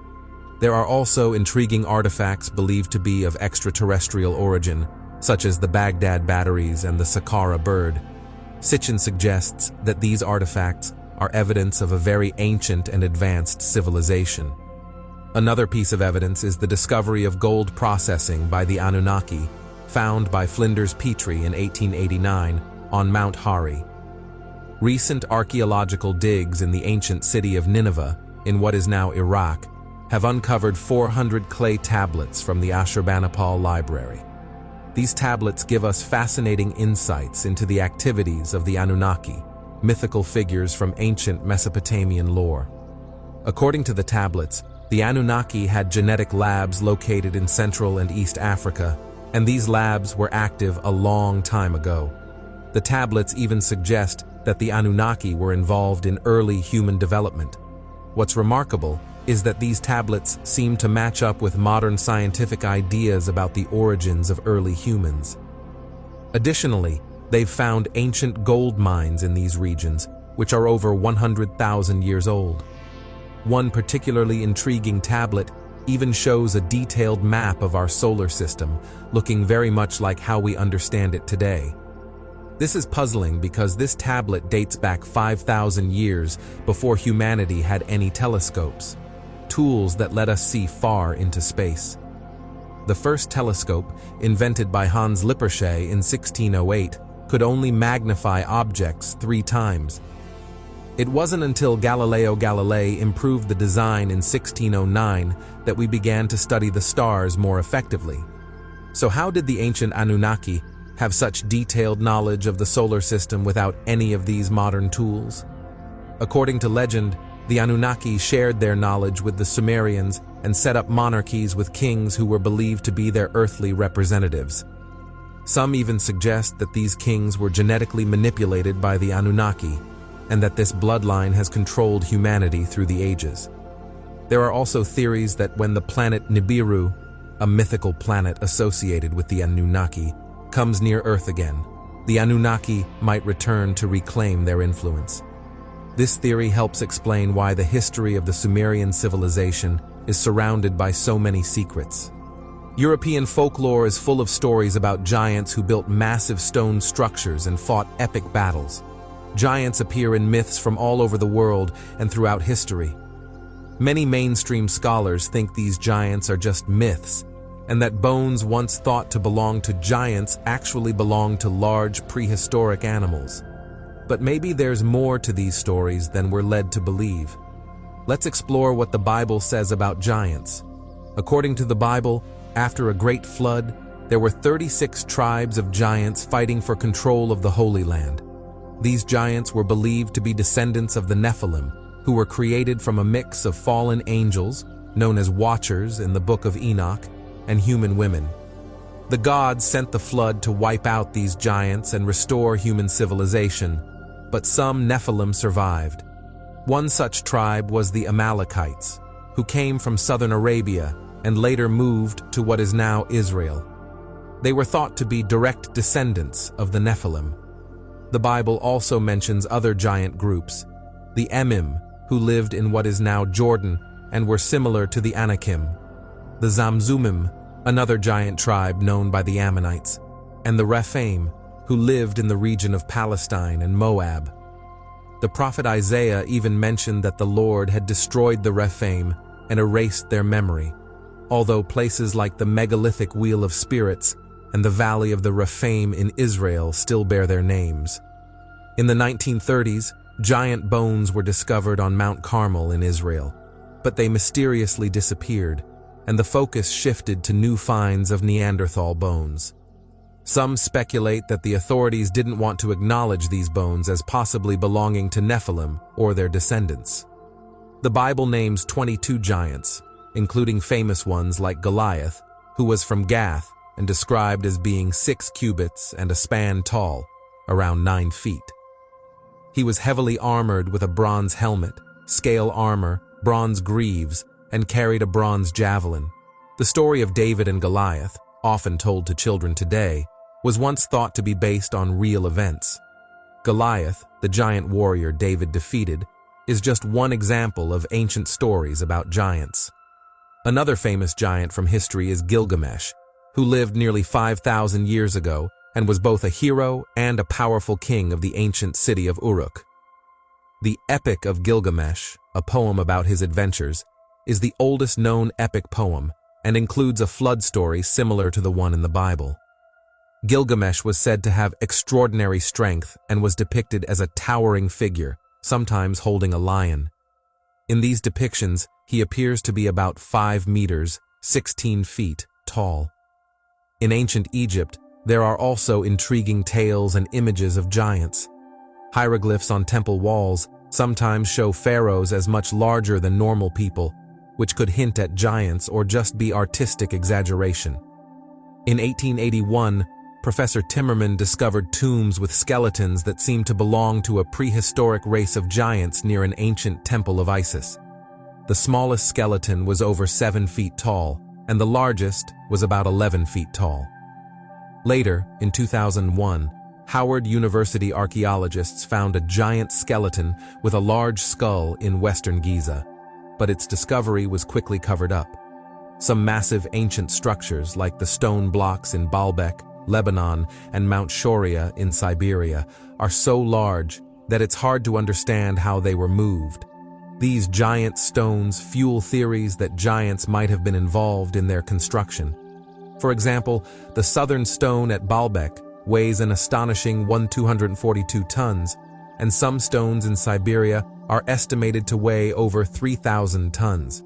There are also intriguing artifacts believed to be of extraterrestrial origin, such as the Baghdad batteries and the Saqqara bird. Sitchin suggests that these artifacts are evidence of a very ancient and advanced civilization. Another piece of evidence is the discovery of gold processing by the Anunnaki, found by Flinders Petrie in 1889 on Mount Hari. Recent archaeological digs in the ancient city of Nineveh, in what is now Iraq, have uncovered 400 clay tablets from the Ashurbanipal library. These tablets give us fascinating insights into the activities of the Anunnaki, mythical figures from ancient Mesopotamian lore. According to the tablets, the Anunnaki had genetic labs located in Central and East Africa, and these labs were active a long time ago. The tablets even suggest that the Anunnaki were involved in early human development. What's remarkable is that these tablets seem to match up with modern scientific ideas about the origins of early humans. Additionally, they've found ancient gold mines in these regions, which are over 100,000 years old. One particularly intriguing tablet even shows a detailed map of our solar system, looking very much like how we understand it today. This is puzzling because this tablet dates back 5,000 years before humanity had any telescopes, tools that let us see far into space. The first telescope, invented by Hans Lippershey in 1608, could only magnify objects 3 times. It wasn't until Galileo Galilei improved the design in 1609 that we began to study the stars more effectively. So how did the ancient Anunnaki have such detailed knowledge of the solar system without any of these modern tools? According to legend, the Anunnaki shared their knowledge with the Sumerians and set up monarchies with kings who were believed to be their earthly representatives. Some even suggest that these kings were genetically manipulated by the Anunnaki, and that this bloodline has controlled humanity through the ages. There are also theories that when the planet Nibiru, a mythical planet associated with the Anunnaki, comes near Earth again, the Anunnaki might return to reclaim their influence. This theory helps explain why the history of the Sumerian civilization is surrounded by so many secrets. European folklore is full of stories about giants who built massive stone structures and fought epic battles. Giants appear in myths from all over the world and throughout history. Many mainstream scholars think these giants are just myths, and that bones once thought to belong to giants actually belong to large prehistoric animals. But maybe there's more to these stories than we're led to believe. Let's explore what the Bible says about giants. According to the Bible, after a great flood, there were 36 tribes of giants fighting for control of the Holy Land. These giants were believed to be descendants of the Nephilim, who were created from a mix of fallen angels, known as Watchers in the Book of Enoch, and human women. The gods sent the flood to wipe out these giants and restore human civilization, but some Nephilim survived. One such tribe was the Amalekites, who came from southern Arabia and later moved to what is now Israel. They were thought to be direct descendants of the Nephilim. The Bible also mentions other giant groups, the Emim, who lived in what is now Jordan and were similar to the Anakim, the Zamzumim, another giant tribe known by the Ammonites, and the Rephaim, who lived in the region of Palestine and Moab. The prophet Isaiah even mentioned that the Lord had destroyed the Rephaim and erased their memory, although places like the megalithic Wheel of Spirits and the Valley of the Rephaim in Israel still bear their names. In the 1930s, Giant bones were discovered on Mount Carmel in Israel, but they mysteriously disappeared, and the focus shifted to new finds of Neanderthal bones. Some speculate that the authorities didn't want to acknowledge these bones as possibly belonging to Nephilim or their descendants. The Bible names 22 giants, including famous ones like Goliath, who was from Gath and described as being 6 cubits and a span tall, around 9 feet. He was heavily armored with a bronze helmet, scale armor, bronze greaves, and carried a bronze javelin. The story of David and Goliath, often told to children today, was once thought to be based on real events. Goliath, the giant warrior David defeated, is just one example of ancient stories about giants. Another famous giant from history is Gilgamesh, who lived nearly 5,000 years ago and was both a hero and a powerful king of the ancient city of Uruk. The Epic of Gilgamesh, a poem about his adventures, is the oldest known epic poem and includes a flood story similar to the one in the Bible. Gilgamesh was said to have extraordinary strength and was depicted as a towering figure, sometimes holding a lion. In these depictions, he appears to be about 5 meters, 16 feet, tall. In ancient Egypt, there are also intriguing tales and images of giants. Hieroglyphs on temple walls sometimes show pharaohs as much larger than normal people, which could hint at giants or just be artistic exaggeration. In 1881, Professor Timmerman discovered tombs with skeletons that seemed to belong to a prehistoric race of giants near an ancient temple of Isis. The smallest skeleton was over 7 feet tall, and the largest was about 11 feet tall. Later, in 2001, Howard University archaeologists found a giant skeleton with a large skull in western Giza, but its discovery was quickly covered up. Some massive ancient structures, like the stone blocks in Baalbek, Lebanon, and Mount Shoria in Siberia, are so large that it's hard to understand how they were moved. These giant stones fuel theories that giants might have been involved in their construction. For example, the southern stone at Baalbek weighs an astonishing 1,242 tons, and some stones in Siberia are estimated to weigh over 3,000 tons.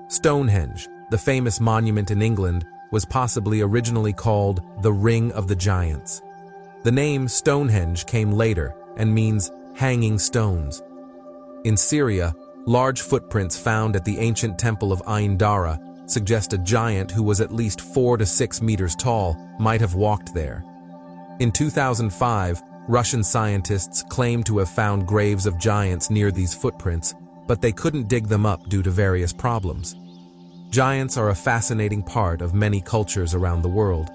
Stonehenge, the famous monument in England, was possibly originally called the Ring of the Giants. The name Stonehenge came later and means hanging stones. In Syria, large footprints found at the ancient temple of Ain Dara suggest a giant who was at least 4 to 6 meters tall might have walked there. In 2005, Russian scientists claimed to have found graves of giants near these footprints, but they couldn't dig them up due to various problems. Giants are a fascinating part of many cultures around the world.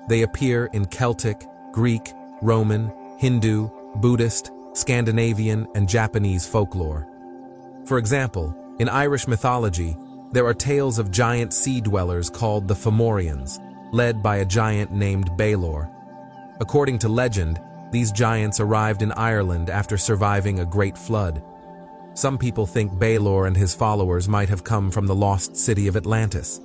They appear in Celtic, Greek, Roman, Hindu, Buddhist, Scandinavian, and Japanese folklore. For example, in Irish mythology, there are tales of giant sea dwellers called the Fomorians, led by a giant named Balor. According to legend, these giants arrived in Ireland after surviving a great flood. Some people think Balor and his followers might have come from the lost city of Atlantis.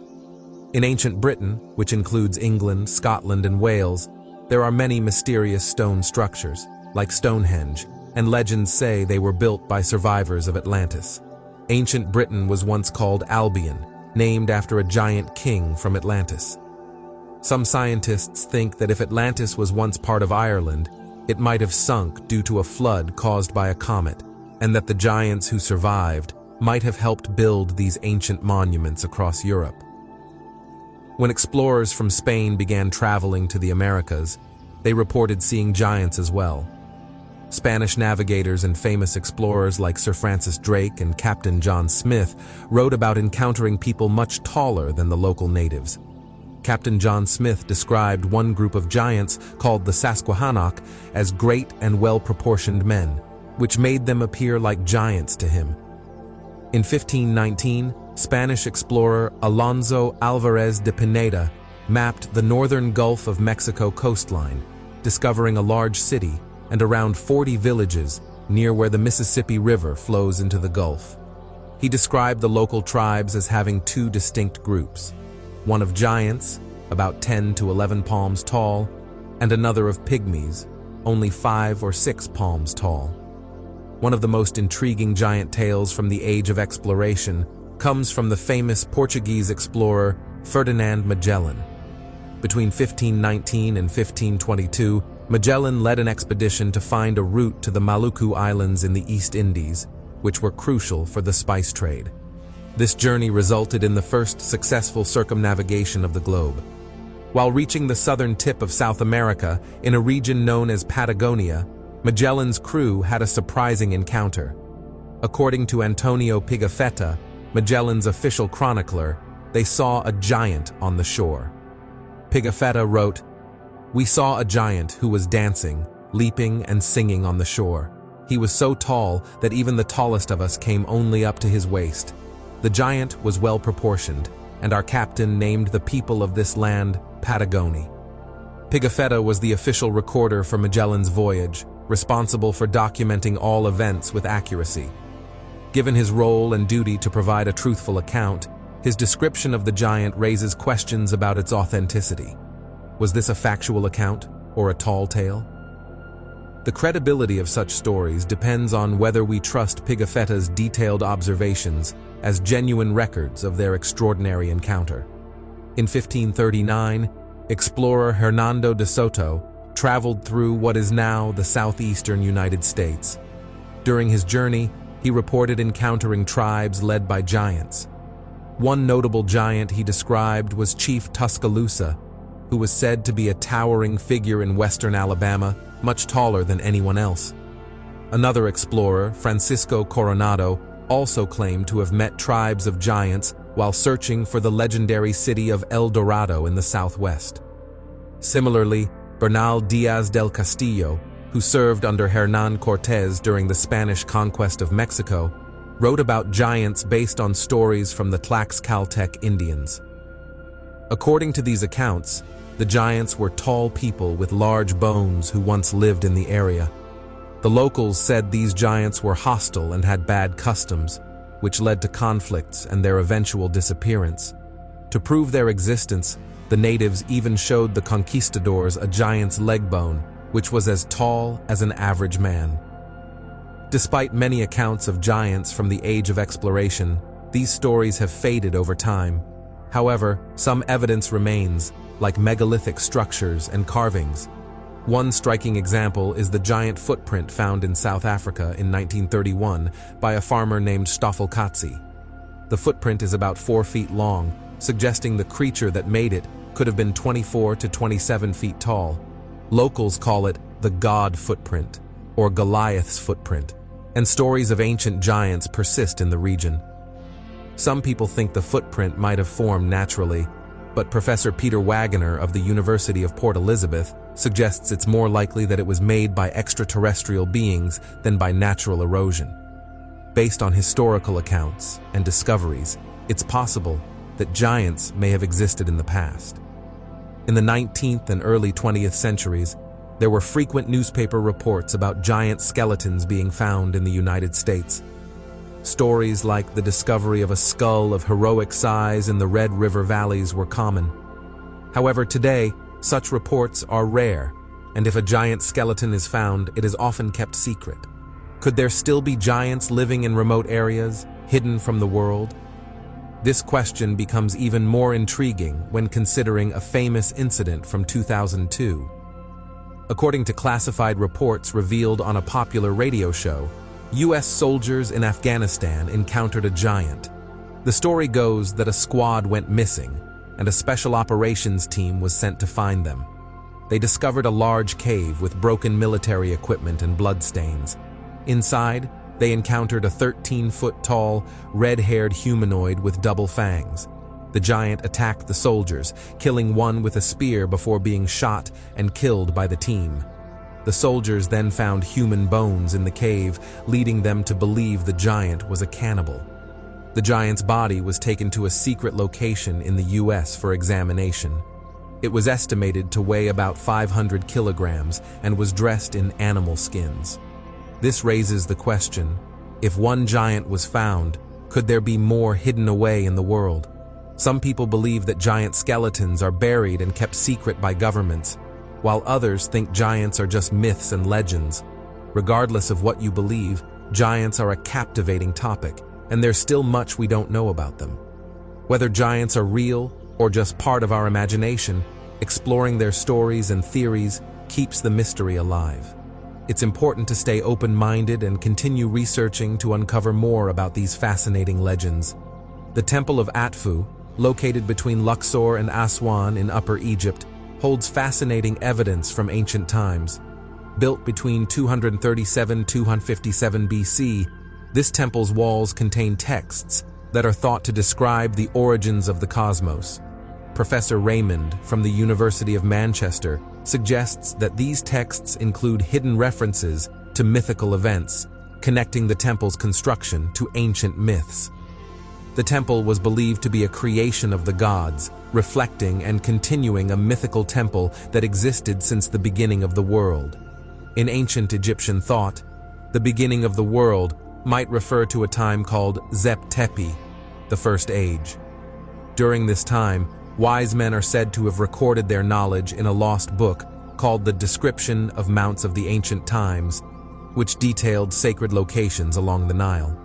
In ancient Britain, which includes England, Scotland, and Wales, there are many mysterious stone structures, like Stonehenge, and legends say they were built by survivors of Atlantis. Ancient Britain was once called Albion, named after a giant king from Atlantis. Some scientists think that if Atlantis was once part of Ireland, it might have sunk due to a flood caused by a comet, and that the giants who survived might have helped build these ancient monuments across Europe. When explorers from Spain began traveling to the Americas, they reported seeing giants as well. Spanish navigators and famous explorers like Sir Francis Drake and Captain John Smith wrote about encountering people much taller than the local natives. Captain John Smith described one group of giants called the Susquehannock as great and well-proportioned men, which made them appear like giants to him. In 1519, Spanish explorer Alonso Álvarez de Pineda mapped the northern Gulf of Mexico coastline, discovering a large city and around 40 villages near where the Mississippi River flows into the Gulf. He described the local tribes as having 2 distinct groups, one of giants, about 10 to 11 palms tall, and another of pygmies, only 5 or 6 palms tall. One of the most intriguing giant tales from the age of exploration comes from the famous Portuguese explorer Ferdinand Magellan. Between 1519 and 1522, Magellan led an expedition to find a route to the Maluku Islands in the East Indies, which were crucial for the spice trade. This journey resulted in the first successful circumnavigation of the globe. While reaching the southern tip of South America, in a region known as Patagonia, Magellan's crew had a surprising encounter. According to Antonio Pigafetta, Magellan's official chronicler, they saw a giant on the shore. Pigafetta wrote, "We saw a giant who was dancing, leaping and singing on the shore. He was so tall that even the tallest of us came only up to his waist. The giant was well proportioned, and our captain named the people of this land Patagonia." Pigafetta was the official recorder for Magellan's voyage, responsible for documenting all events with accuracy. Given his role and duty to provide a truthful account, his description of the giant raises questions about its authenticity. Was this a factual account or a tall tale? The credibility of such stories depends on whether we trust Pigafetta's detailed observations as genuine records of their extraordinary encounter. In 1539, explorer Hernando de Soto traveled through what is now the southeastern United States. During his journey, he reported encountering tribes led by giants. One notable giant he described was Chief Tuscaloosa, who was said to be a towering figure in western Alabama, much taller than anyone else. Another explorer, Francisco Coronado, also claimed to have met tribes of giants while searching for the legendary city of El Dorado in the southwest. Similarly, Bernal Diaz del Castillo, who served under Hernán Cortés during the Spanish conquest of Mexico, wrote about giants based on stories from the Tlaxcaltec Indians. According to these accounts, the giants were tall people with large bones who once lived in the area. The locals said these giants were hostile and had bad customs, which led to conflicts and their eventual disappearance. To prove their existence, the natives even showed the conquistadors a giant's leg bone, which was as tall as an average man. Despite many accounts of giants from the age of exploration, these stories have faded over time. However, some evidence remains, like megalithic structures and carvings. One striking example is the giant footprint found in South Africa in 1931 by a farmer named Stoffel Katsi. The footprint is about 4 feet long, suggesting the creature that made it could have been 24 to 27 feet tall. Locals call it the God footprint, or Goliath's footprint, and stories of ancient giants persist in the region. Some people think the footprint might have formed naturally, but Professor Peter Wagner of the University of Port Elizabeth suggests it's more likely that it was made by extraterrestrial beings than by natural erosion. Based on historical accounts and discoveries, it's possible that giants may have existed in the past. In the 19th and early 20th centuries, there were frequent newspaper reports about giant skeletons being found in the United States. Stories like the discovery of a skull of heroic size in the Red River valleys were common. However, today, such reports are rare, and if a giant skeleton is found, it is often kept secret. Could there still be giants living in remote areas, hidden from the world? This question becomes even more intriguing when considering a famous incident from 2002. According to classified reports revealed on a popular radio show, U.S. soldiers in Afghanistan encountered a giant. The story goes that a squad went missing, and a special operations team was sent to find them. They discovered a large cave with broken military equipment and bloodstains. Inside, they encountered a 13-foot-tall, red-haired humanoid with double fangs. The giant attacked the soldiers, killing one with a spear before being shot and killed by the team. The soldiers then found human bones in the cave, leading them to believe the giant was a cannibal. The giant's body was taken to a secret location in the U.S. for examination. It was estimated to weigh about 500 kilograms and was dressed in animal skins. This raises the question, if one giant was found, could there be more hidden away in the world? Some people believe that giant skeletons are buried and kept secret by governments, while others think giants are just myths and legends. Regardless of what you believe, Giants are a captivating topic, and there's still much we don't know about them. Whether giants are real or just part of our imagination, exploring their stories and theories keeps the mystery alive. It's important to stay open-minded and continue researching to uncover more about these fascinating legends. The Temple of Atfu, located between Luxor and Aswan in Upper Egypt, holds fascinating evidence from ancient times. Built between 237–257 BC, this temple's walls contain texts that are thought to describe the origins of the cosmos. Professor Raymond from the University of Manchester suggests that these texts include hidden references to mythical events, connecting the temple's construction to ancient myths. The temple was believed to be a creation of the gods, reflecting and continuing a mythical temple that existed since the beginning of the world. In ancient Egyptian thought, the beginning of the world might refer to a time called Zep Tepi, the First Age. During this time, wise men are said to have recorded their knowledge in a lost book called the Description of Mounts of the Ancient Times, which detailed sacred locations along the Nile.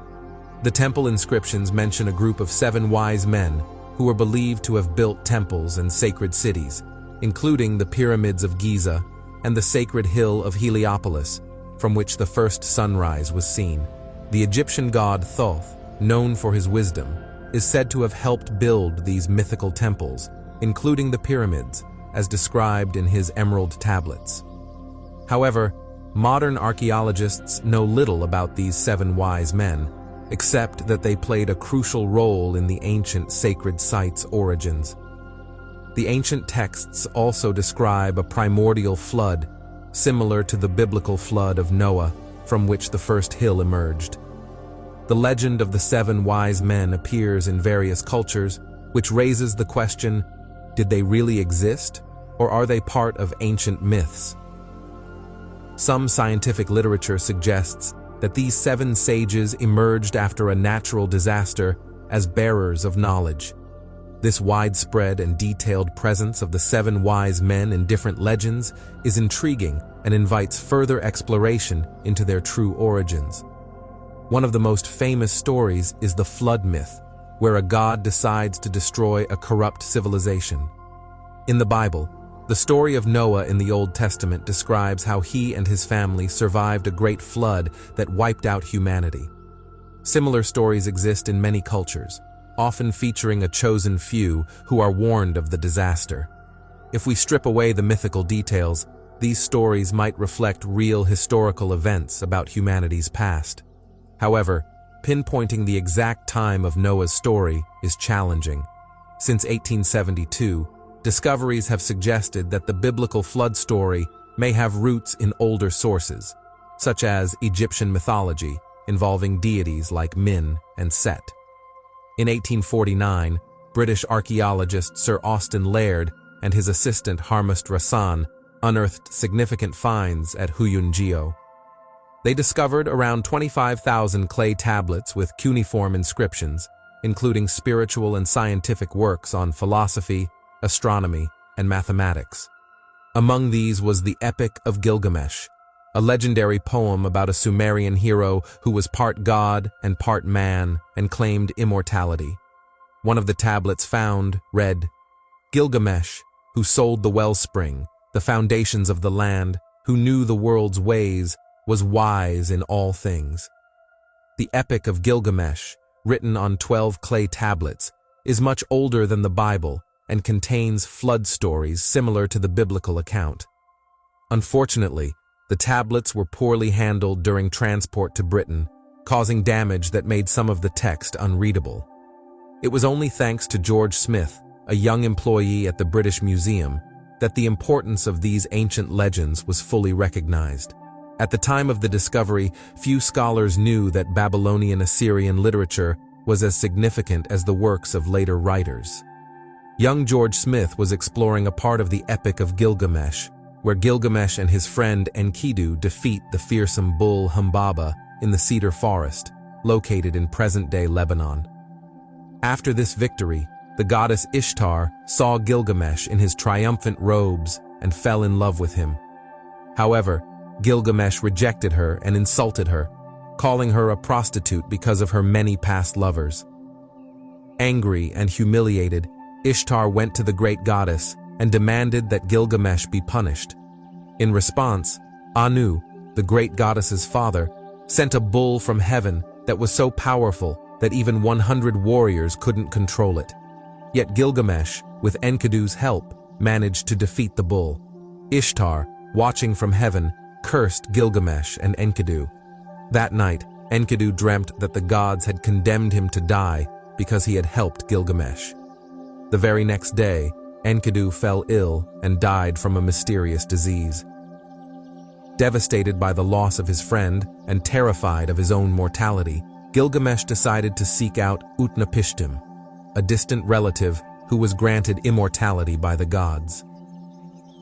The temple inscriptions mention a group of 7 wise men who were believed to have built temples and sacred cities, including the pyramids of Giza and the sacred hill of Heliopolis, from which the first sunrise was seen. The Egyptian god Thoth, known for his wisdom, is said to have helped build these mythical temples, including the pyramids, as described in his emerald tablets. However, modern archaeologists know little about these 7 wise men, except that they played a crucial role in the ancient sacred site's origins. The ancient texts also describe a primordial flood, similar to the biblical flood of Noah, from which the first hill emerged. The legend of the 7 wise men appears in various cultures, which raises the question, did they really exist, or are they part of ancient myths? Some scientific literature suggests that these 7 sages emerged after a natural disaster as bearers of knowledge. This widespread and detailed presence of the 7 wise men in different legends is intriguing and invites further exploration into their true origins. One of the most famous stories is the flood myth, where a god decides to destroy a corrupt civilization. In the Bible, the story of Noah in the Old Testament describes how he and his family survived a great flood that wiped out humanity. Similar stories exist in many cultures, often featuring a chosen few who are warned of the disaster. If we strip away the mythical details, these stories might reflect real historical events about humanity's past. However, pinpointing the exact time of Noah's story is challenging. Since 1872, discoveries have suggested that the biblical flood story may have roots in older sources, such as Egyptian mythology involving deities like Min and Set. In 1849, British archaeologist Sir Austin Laird and his assistant Harmust Rassan unearthed significant finds at Huyun. They discovered around 25,000 clay tablets with cuneiform inscriptions, including spiritual and scientific works on philosophy, astronomy, and mathematics. Among these was the Epic of Gilgamesh, a legendary poem about a Sumerian hero who was part god and part man and claimed immortality. One of the tablets found read, "Gilgamesh, who sold the wellspring, the foundations of the land, who knew the world's ways, was wise in all things." The Epic of Gilgamesh, written on 12 clay tablets, is much older than the Bible and contains flood stories similar to the biblical account. Unfortunately, the tablets were poorly handled during transport to Britain, causing damage that made some of the text unreadable. It was only thanks to George Smith, a young employee at the British Museum, that the importance of these ancient legends was fully recognized. At the time of the discovery, few scholars knew that Babylonian Assyrian literature was as significant as the works of later writers. Young George Smith was exploring a part of the Epic of Gilgamesh, where Gilgamesh and his friend Enkidu defeat the fearsome bull Humbaba in the cedar forest, located in present-day Lebanon. After this victory, the goddess Ishtar saw Gilgamesh in his triumphant robes and fell in love with him. However, Gilgamesh rejected her and insulted her, calling her a prostitute because of her many past lovers. Angry and humiliated, Ishtar went to the great goddess and demanded that Gilgamesh be punished. In response, Anu, the great goddess's father, sent a bull from heaven that was so powerful that even 100 warriors couldn't control it. Yet Gilgamesh, with Enkidu's help, managed to defeat the bull. Ishtar, watching from heaven, cursed Gilgamesh and Enkidu. That night, Enkidu dreamt that the gods had condemned him to die because he had helped Gilgamesh. The very next day, Enkidu fell ill and died from a mysterious disease. Devastated by the loss of his friend and terrified of his own mortality, Gilgamesh decided to seek out Utnapishtim, a distant relative who was granted immortality by the gods.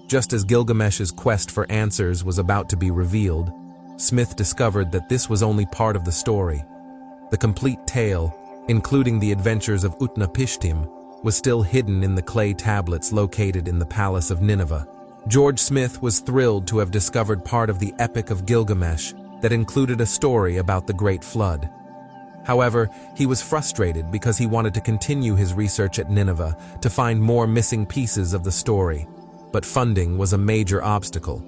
Just as Gilgamesh's quest for answers was about to be revealed, Smith discovered that this was only part of the story. The complete tale, including the adventures of Utnapishtim, was still hidden in the clay tablets located in the Palace of Nineveh. George Smith was thrilled to have discovered part of the Epic of Gilgamesh that included a story about the Great Flood. However, he was frustrated because he wanted to continue his research at Nineveh to find more missing pieces of the story, but funding was a major obstacle.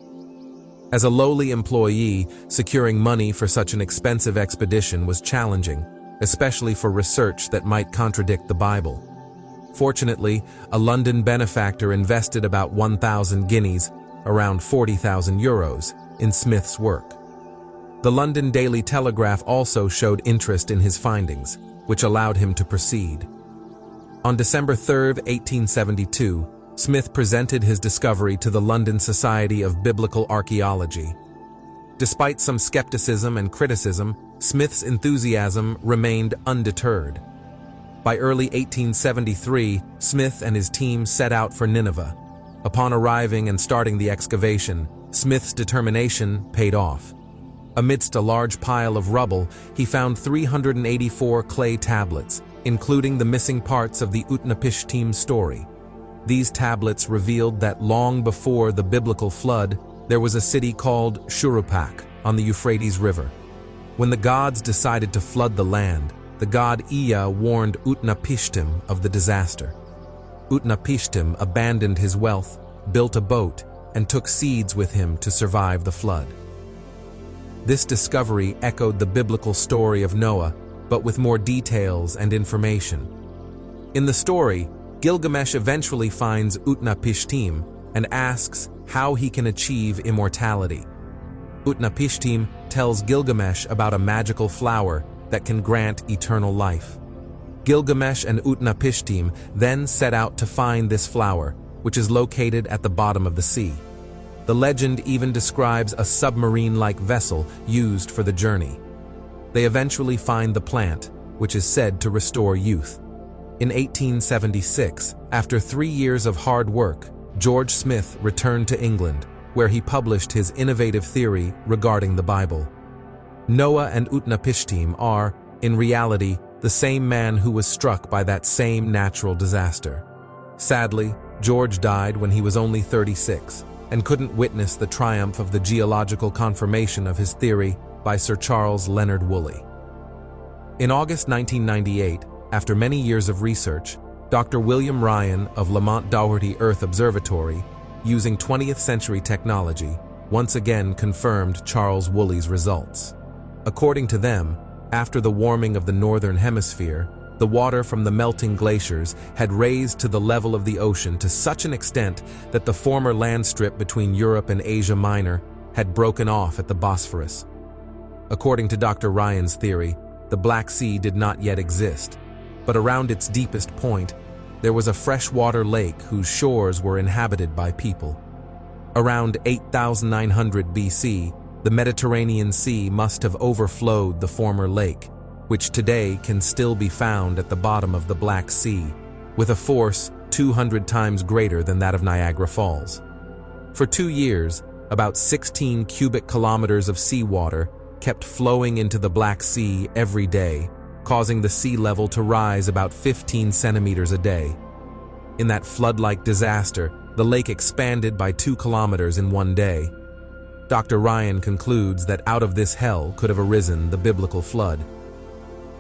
As a lowly employee, securing money for such an expensive expedition was challenging, especially for research that might contradict the Bible. Fortunately, a London benefactor invested about 1,000 guineas, around 40,000 euros, in Smith's work. The London Daily Telegraph also showed interest in his findings, which allowed him to proceed. On December 3, 1872, Smith presented his discovery to the London Society of Biblical Archaeology. Despite some skepticism and criticism, Smith's enthusiasm remained undeterred. By early 1873, Smith and his team set out for Nineveh. Upon arriving and starting the excavation, Smith's determination paid off. Amidst a large pile of rubble, he found 384 clay tablets, including the missing parts of the Utnapishtim story. These tablets revealed that long before the biblical flood, there was a city called Shuruppak on the Euphrates River. When the gods decided to flood the land, the god Ea warned Utnapishtim of the disaster. Utnapishtim abandoned his wealth, built a boat, and took seeds with him to survive the flood. This discovery echoed the biblical story of Noah, but with more details and information. In the story, Gilgamesh eventually finds Utnapishtim and asks how he can achieve immortality. Utnapishtim tells Gilgamesh about a magical flower that can grant eternal life. Gilgamesh and Utnapishtim then set out to find this flower, which is located at the bottom of the sea. The legend even describes a submarine-like vessel used for the journey. They eventually find the plant, which is said to restore youth. In 1876, after 3 years of hard work, George Smith returned to England, where he published his innovative theory regarding the Bible. Noah and Utnapishtim are, in reality, the same man who was struck by that same natural disaster. Sadly, George died when he was only 36 and couldn't witness the triumph of the geological confirmation of his theory by Sir Charles Leonard Woolley. In August 1998, after many years of research, Dr. William Ryan of Lamont Doherty Earth Observatory, using 20th century technology, once again confirmed Charles Woolley's results. According to them, after the warming of the northern hemisphere, the water from the melting glaciers had raised to the level of the ocean to such an extent that the former land strip between Europe and Asia Minor had broken off at the Bosphorus. According to Dr. Ryan's theory, the Black Sea did not yet exist, but around its deepest point, there was a freshwater lake whose shores were inhabited by people. Around 8,900 BC, the Mediterranean Sea must have overflowed the former lake, which today can still be found at the bottom of the Black Sea, with a force 200 times greater than that of Niagara Falls. For 2 years, about 16 cubic kilometers of seawater kept flowing into the Black Sea every day, causing the sea level to rise about 15 centimeters a day. In that flood-like disaster, the lake expanded by 2 kilometers in one day. Dr. Ryan concludes that out of this hell could have arisen the biblical flood.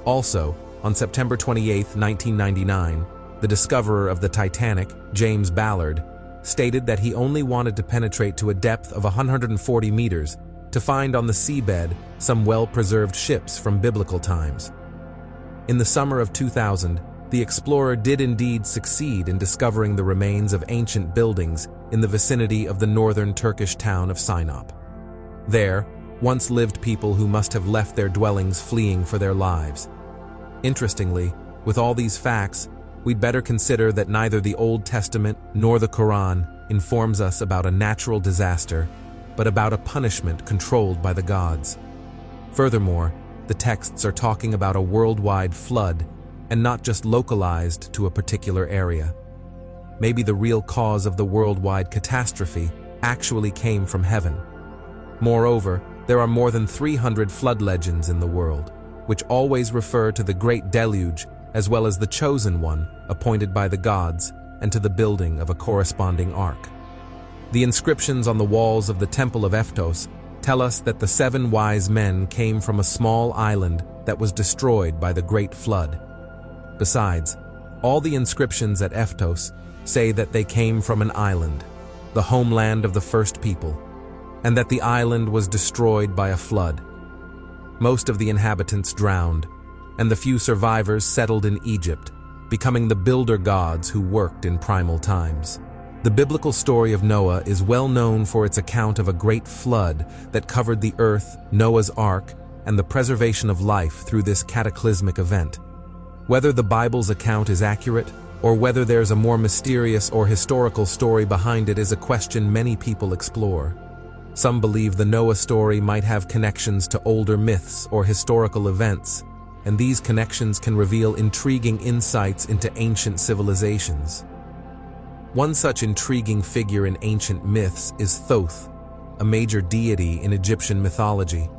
Also, on September 28, 1999, the discoverer of the Titanic, James Ballard, stated that he only wanted to penetrate to a depth of 140 meters to find on the seabed some well-preserved ships from biblical times. In the summer of 2000, the explorer did indeed succeed in discovering the remains of ancient buildings in the vicinity of the northern Turkish town of Sinop. There, once lived people who must have left their dwellings fleeing for their lives. Interestingly, with all these facts, we'd better consider that neither the Old Testament nor the Quran informs us about a natural disaster, but about a punishment controlled by the gods. Furthermore, the texts are talking about a worldwide flood and not just localized to a particular area. Maybe the real cause of the worldwide catastrophe actually came from heaven. Moreover, there are more than 300 flood legends in the world, which always refer to the Great Deluge as well as the Chosen One appointed by the gods and to the building of a corresponding ark. The inscriptions on the walls of the Temple of Ephesus tell us that the 7 wise men came from a small island that was destroyed by the Great Flood. Besides, all the inscriptions at Ephesus say that they came from an island, the homeland of the first people, and that the island was destroyed by a flood. Most of the inhabitants drowned, and the few survivors settled in Egypt, becoming the builder gods who worked in primal times. The biblical story of Noah is well known for its account of a great flood that covered the earth, Noah's Ark, and the preservation of life through this cataclysmic event. Whether the Bible's account is accurate, or whether there's a more mysterious or historical story behind it is a question many people explore. Some believe the Noah story might have connections to older myths or historical events, and these connections can reveal intriguing insights into ancient civilizations. One such intriguing figure in ancient myths is Thoth, a major deity in Egyptian mythology.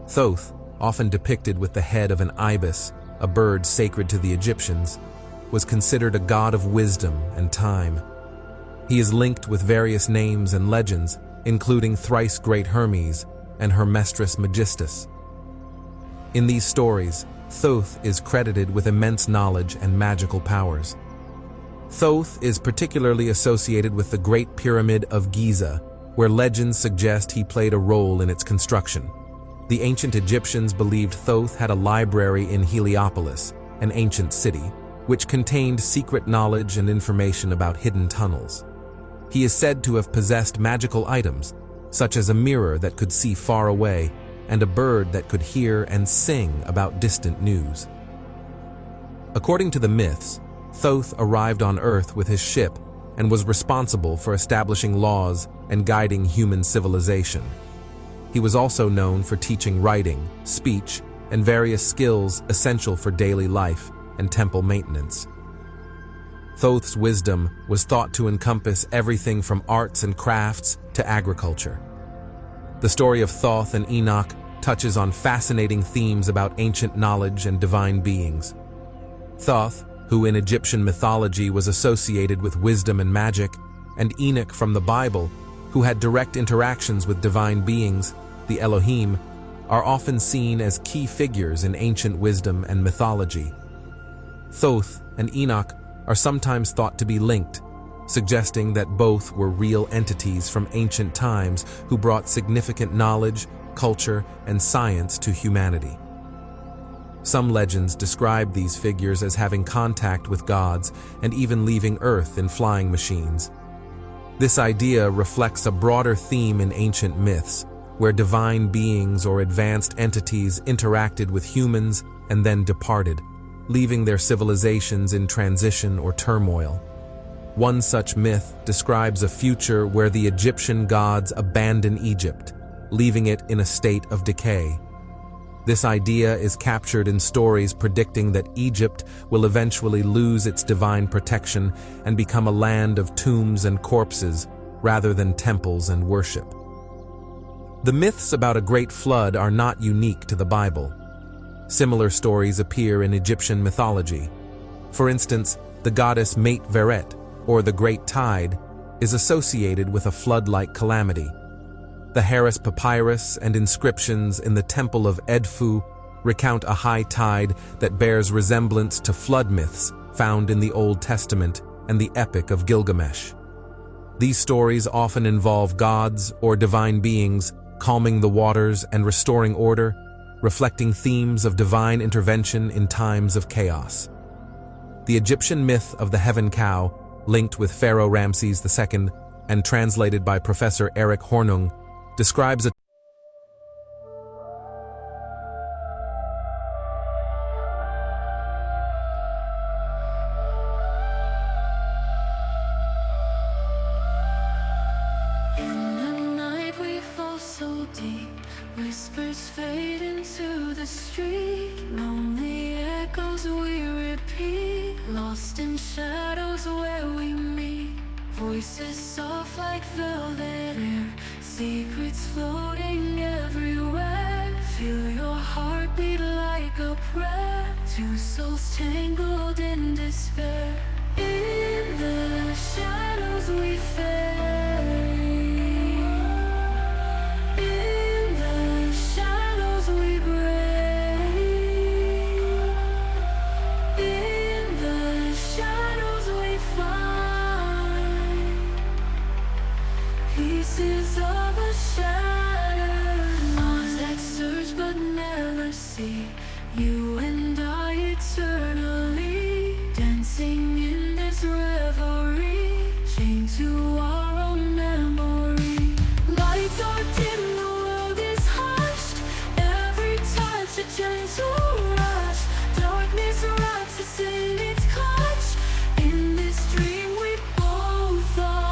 Thoth, often depicted with the head of an ibis, a bird sacred to the Egyptians, was considered a god of wisdom and time. He is linked with various names and legends, including thrice great Hermes and Hermestris Megistus. In these stories, Thoth is credited with immense knowledge and magical powers. Thoth is particularly associated with the Great Pyramid of Giza, where legends suggest he played a role in its construction. The ancient Egyptians believed Thoth had a library in Heliopolis, an ancient city, which contained secret knowledge and information about hidden tunnels. He is said to have possessed magical items, such as a mirror that could see far away and a bird that could hear and sing about distant news. According to the myths, Thoth arrived on Earth with his ship and was responsible for establishing laws and guiding human civilization. He was also known for teaching writing, speech, and various skills essential for daily life and temple maintenance. Thoth's wisdom was thought to encompass everything from arts and crafts to agriculture. The story of Thoth and Enoch touches on fascinating themes about ancient knowledge and divine beings. Thoth, who in Egyptian mythology was associated with wisdom and magic, and Enoch from the Bible, who had direct interactions with divine beings, the Elohim, are often seen as key figures in ancient wisdom and mythology. Thoth and Enoch are sometimes thought to be linked, suggesting that both were real entities from ancient times who brought significant knowledge, culture, and science to humanity. Some legends describe these figures as having contact with gods and even leaving Earth in flying machines. This idea reflects a broader theme in ancient myths, where divine beings or advanced entities interacted with humans and then departed, leaving their civilizations in transition or turmoil. One such myth describes a future where the Egyptian gods abandon Egypt, leaving it in a state of decay. This idea is captured in stories predicting that Egypt will eventually lose its divine protection and become a land of tombs and corpses rather than temples and worship. The myths about a great flood are not unique to the Bible. Similar stories appear in Egyptian mythology. For instance, the goddess Mate Veret, or the Great Tide, is associated with a flood-like calamity. The Harris Papyrus and inscriptions in the Temple of Edfu recount a high tide that bears resemblance to flood myths found in the Old Testament and the Epic of Gilgamesh. These stories often involve gods or divine beings calming the waters and restoring order, reflecting themes of divine intervention in times of chaos. The Egyptian myth of the heaven cow, linked with Pharaoh Ramses II and translated by Professor Eric Hornung, describes a whispers fade into the street, lonely echoes we repeat, lost in shadows where we meet. Voices soft like velvet air, secrets floating everywhere. Feel your heartbeat like a prayer, two souls tangled in despair. In the shadows we fade. Pieces of a shattered mind that search but never see. You and I eternally dancing in this revelry, chained to our own memory. Lights are dim, the world is hushed. Every touch a gentle rush. Darkness rocks us in its clutch. In this dream we both are.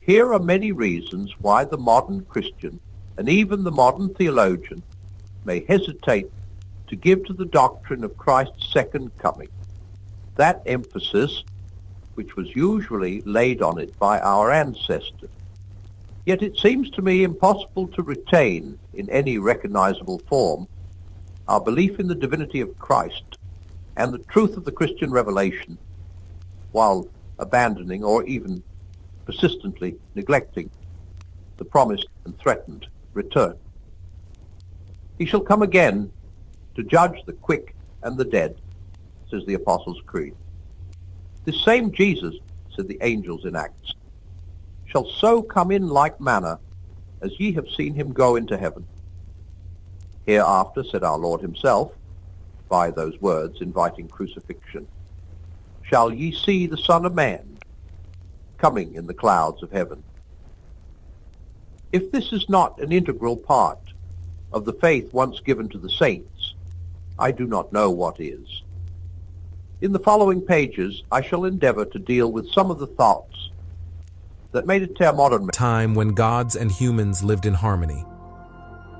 Here are many reasons why the modern Christian, and even the modern theologian, may hesitate to give to the doctrine of Christ's second coming that emphasis which was usually laid on it by our ancestors. Yet it seems to me impossible to retain in any recognizable form our belief in the divinity of Christ and the truth of the Christian revelation while abandoning or even persistently neglecting the promised and threatened return. He shall come again to judge the quick and the dead, says the Apostles' Creed. This same Jesus, said the angels in Acts, shall so come in like manner as ye have seen him go into heaven. Hereafter, said our Lord himself, by those words inviting crucifixion, shall ye see the Son of Man coming in the clouds of heaven. If this is not an integral part of the faith once given to the saints, I do not know what is. In the following pages, I shall endeavor to deal with some of the thoughts that made it to our modern time when gods and humans lived in harmony.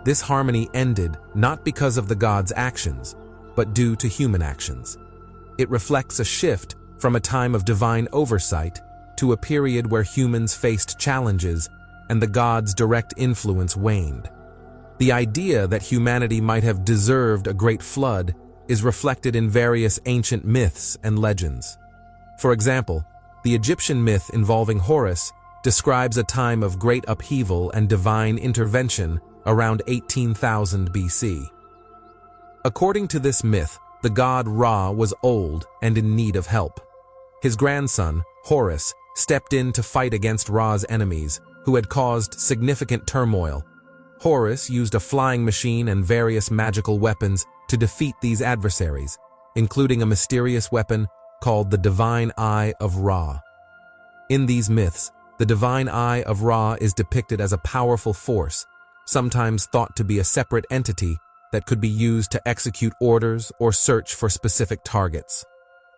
This harmony ended not because of the gods' actions, but due to human actions. It reflects a shift from a time of divine oversight to a period where humans faced challenges and the gods' direct influence waned. The idea that humanity might have deserved a great flood is reflected in various ancient myths and legends. For example, the Egyptian myth involving Horus describes a time of great upheaval and divine intervention around 18,000 BC. According to this myth, the god Ra was old and in need of help. His grandson, Horus, stepped in to fight against Ra's enemies, who had caused significant turmoil. Horus used a flying machine and various magical weapons to defeat these adversaries, including a mysterious weapon called the Divine Eye of Ra. In these myths, the Divine Eye of Ra is depicted as a powerful force, sometimes thought to be a separate entity that could be used to execute orders or search for specific targets.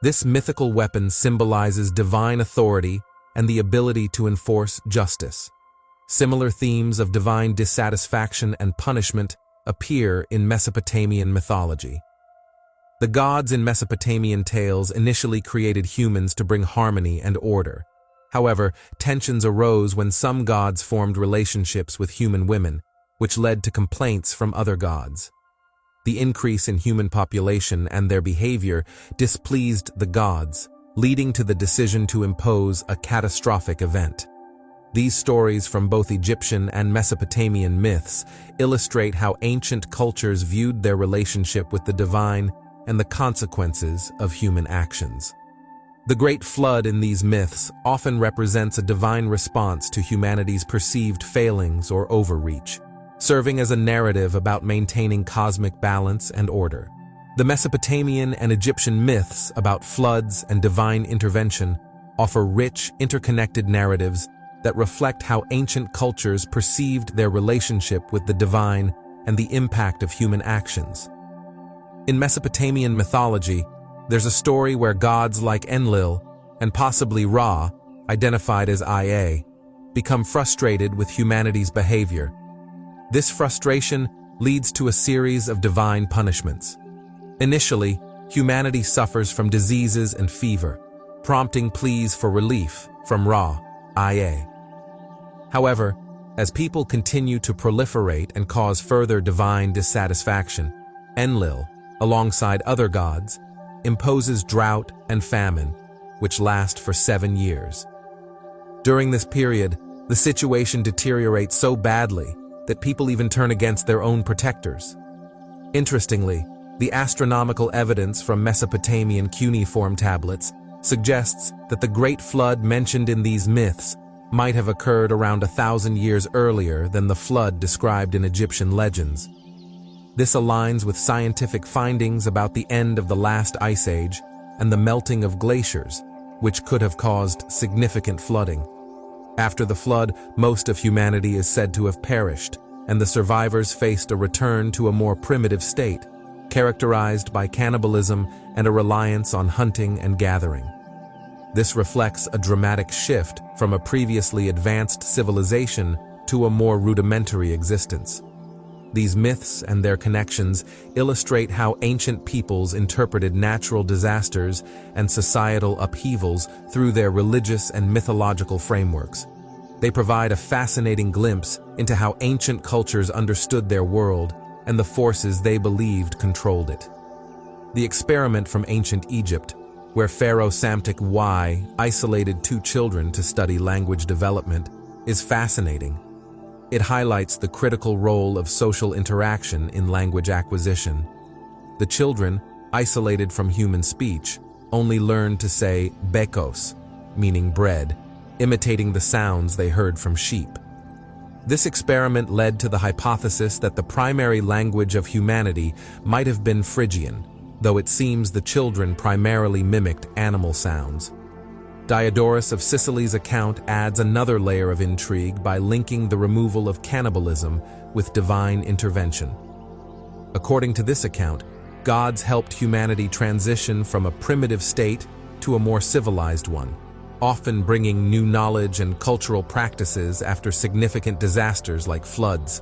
This mythical weapon symbolizes divine authority and the ability to enforce justice. Similar themes of divine dissatisfaction and punishment appear in Mesopotamian mythology. The gods in Mesopotamian tales initially created humans to bring harmony and order. However, tensions arose when some gods formed relationships with human women, which led to complaints from other gods. The increase in human population and their behavior displeased the gods, leading to the decision to impose a catastrophic event. These stories from both Egyptian and Mesopotamian myths illustrate how ancient cultures viewed their relationship with the divine and the consequences of human actions. The Great Flood in these myths often represents a divine response to humanity's perceived failings or overreach, serving as a narrative about maintaining cosmic balance and order. The Mesopotamian and Egyptian myths about floods and divine intervention offer rich, interconnected narratives that reflect how ancient cultures perceived their relationship with the divine and the impact of human actions. In Mesopotamian mythology, there's a story where gods like Enlil and possibly Ra, identified as Ia, become frustrated with humanity's behavior. This frustration leads to a series of divine punishments. Initially, humanity suffers from diseases and fever, prompting pleas for relief from Ra, Ia. However, as people continue to proliferate and cause further divine dissatisfaction, Enlil, alongside other gods, imposes drought and famine, which last for 7 years. During this period, the situation deteriorates so badly that people even turn against their own protectors. Interestingly, the astronomical evidence from Mesopotamian cuneiform tablets suggests that the Great Flood mentioned in these myths might have occurred around 1,000 years earlier than the flood described in Egyptian legends. This aligns with scientific findings about the end of the last ice age and the melting of glaciers, which could have caused significant flooding. After the flood, most of humanity is said to have perished, and the survivors faced a return to a more primitive state, characterized by cannibalism and a reliance on hunting and gathering. This reflects a dramatic shift from a previously advanced civilization to a more rudimentary existence. These myths and their connections illustrate how ancient peoples interpreted natural disasters and societal upheavals through their religious and mythological frameworks. They provide a fascinating glimpse into how ancient cultures understood their world and the forces they believed controlled it. The experiment from ancient Egypt, where Pharaoh Psamtik I isolated 2 children to study language development, is fascinating. It highlights the critical role of social interaction in language acquisition. The children, isolated from human speech, only learned to say bekos, meaning bread, imitating the sounds they heard from sheep. This experiment led to the hypothesis that the primary language of humanity might have been Phrygian, though it seems the children primarily mimicked animal sounds. Diodorus of Sicily's account adds another layer of intrigue by linking the removal of cannibalism with divine intervention. According to this account, gods helped humanity transition from a primitive state to a more civilized one, often bringing new knowledge and cultural practices after significant disasters like floods.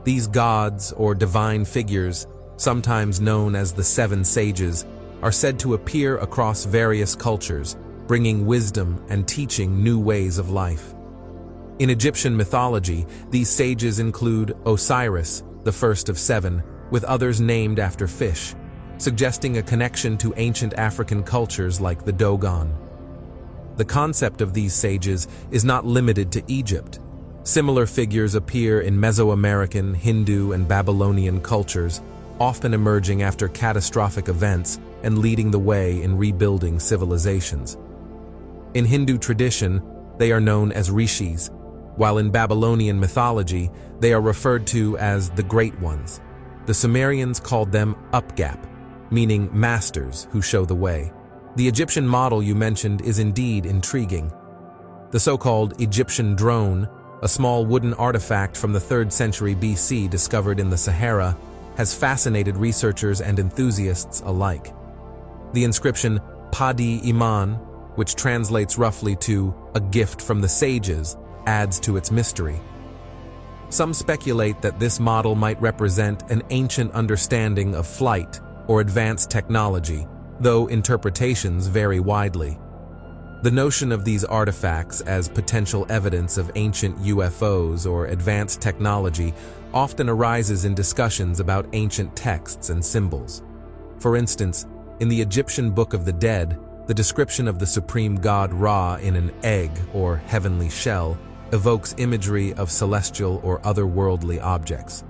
These gods, or divine figures, sometimes known as the 7 sages, are said to appear across various cultures, bringing wisdom and teaching new ways of life. In Egyptian mythology, these sages include Osiris, the first of 7, with others named after fish, suggesting a connection to ancient African cultures like the Dogon. The concept of these sages is not limited to Egypt. Similar figures appear in Mesoamerican, Hindu, and Babylonian cultures, often emerging after catastrophic events and leading the way in rebuilding civilizations. In Hindu tradition, they are known as rishis, while in Babylonian mythology, they are referred to as the Great Ones. The Sumerians called them Upgap, meaning masters who show the way. The Egyptian model you mentioned is indeed intriguing. The so-called Egyptian drone, a small wooden artifact from the 3rd century BC discovered in the Sahara, has fascinated researchers and enthusiasts alike. The inscription Padi Iman, which translates roughly to a gift from the sages, adds to its mystery. Some speculate that this model might represent an ancient understanding of flight or advanced technology, though interpretations vary widely. The notion of these artifacts as potential evidence of ancient UFOs or advanced technology often arises in discussions about ancient texts and symbols. For instance, in the Egyptian Book of the Dead, the description of the supreme god Ra in an egg or heavenly shell evokes imagery of celestial or otherworldly objects.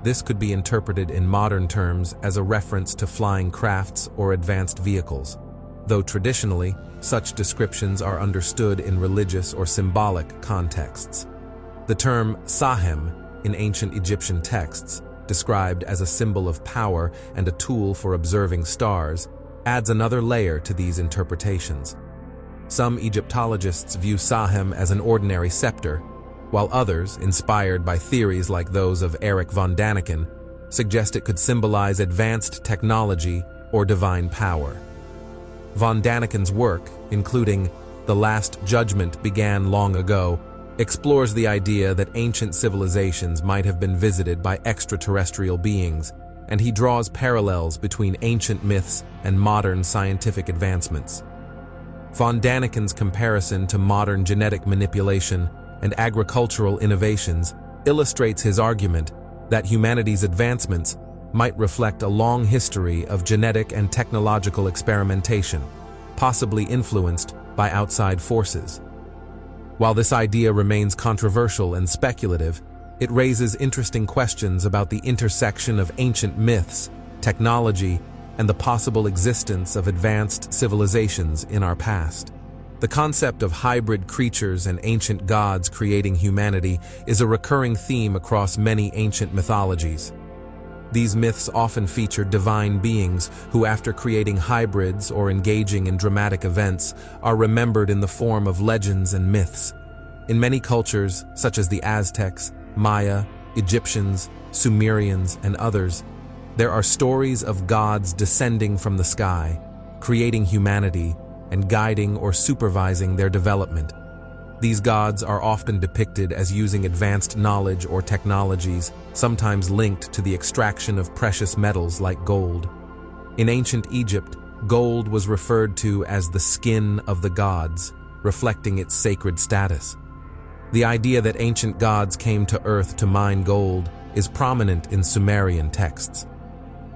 This could be interpreted in modern terms as a reference to flying crafts or advanced vehicles, though traditionally, such descriptions are understood in religious or symbolic contexts. The term Sahem in ancient Egyptian texts, described as a symbol of power and a tool for observing stars, adds another layer to these interpretations. Some Egyptologists view Sahem as an ordinary scepter, while others, inspired by theories like those of Erich von Daniken, suggest it could symbolize advanced technology or divine power. Von Daniken's work, including The Last Judgment Began Long Ago, explores the idea that ancient civilizations might have been visited by extraterrestrial beings, and he draws parallels between ancient myths and modern scientific advancements. Von Daniken's comparison to modern genetic manipulation and agricultural innovations illustrates his argument that humanity's advancements might reflect a long history of genetic and technological experimentation, possibly influenced by outside forces. While this idea remains controversial and speculative, it raises interesting questions about the intersection of ancient myths, technology, and the possible existence of advanced civilizations in our past. The concept of hybrid creatures and ancient gods creating humanity is a recurring theme across many ancient mythologies. These myths often feature divine beings who, after creating hybrids or engaging in dramatic events, are remembered in the form of legends and myths. In many cultures, such as the Aztecs, Maya, Egyptians, Sumerians, and others, there are stories of gods descending from the sky, creating humanity, and guiding or supervising their development. These gods are often depicted as using advanced knowledge or technologies, sometimes linked to the extraction of precious metals like gold. In ancient Egypt, gold was referred to as the skin of the gods, reflecting its sacred status. The idea that ancient gods came to Earth to mine gold is prominent in Sumerian texts.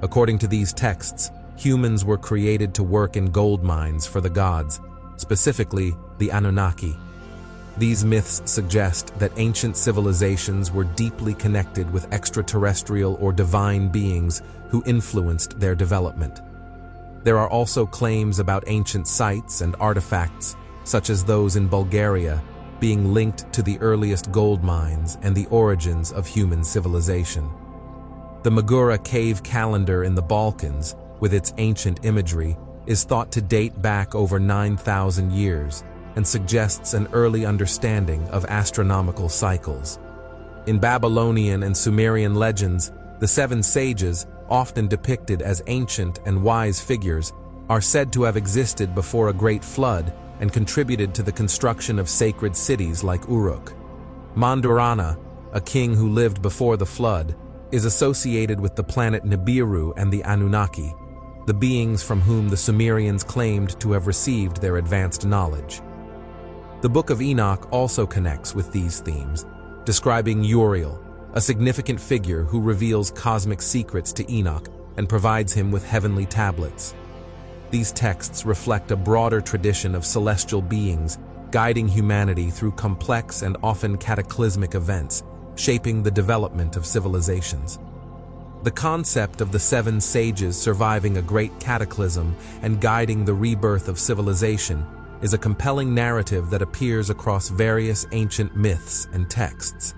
According to these texts, humans were created to work in gold mines for the gods, specifically the Anunnaki. These myths suggest that ancient civilizations were deeply connected with extraterrestrial or divine beings who influenced their development. There are also claims about ancient sites and artifacts, such as those in Bulgaria, being linked to the earliest gold mines and the origins of human civilization. The Magura cave calendar in the Balkans, with its ancient imagery, is thought to date back over 9,000 years and suggests an early understanding of astronomical cycles. In Babylonian and Sumerian legends, the seven sages, often depicted as ancient and wise figures, are said to have existed before a great flood and contributed to the construction of sacred cities like Uruk. Mandurana, a king who lived before the flood, is associated with the planet Nibiru and the Anunnaki, the beings from whom the Sumerians claimed to have received their advanced knowledge. The Book of Enoch also connects with these themes, describing Uriel, a significant figure who reveals cosmic secrets to Enoch and provides him with heavenly tablets. These texts reflect a broader tradition of celestial beings guiding humanity through complex and often cataclysmic events, shaping the development of civilizations. The concept of the seven sages surviving a great cataclysm and guiding the rebirth of civilization is a compelling narrative that appears across various ancient myths and texts.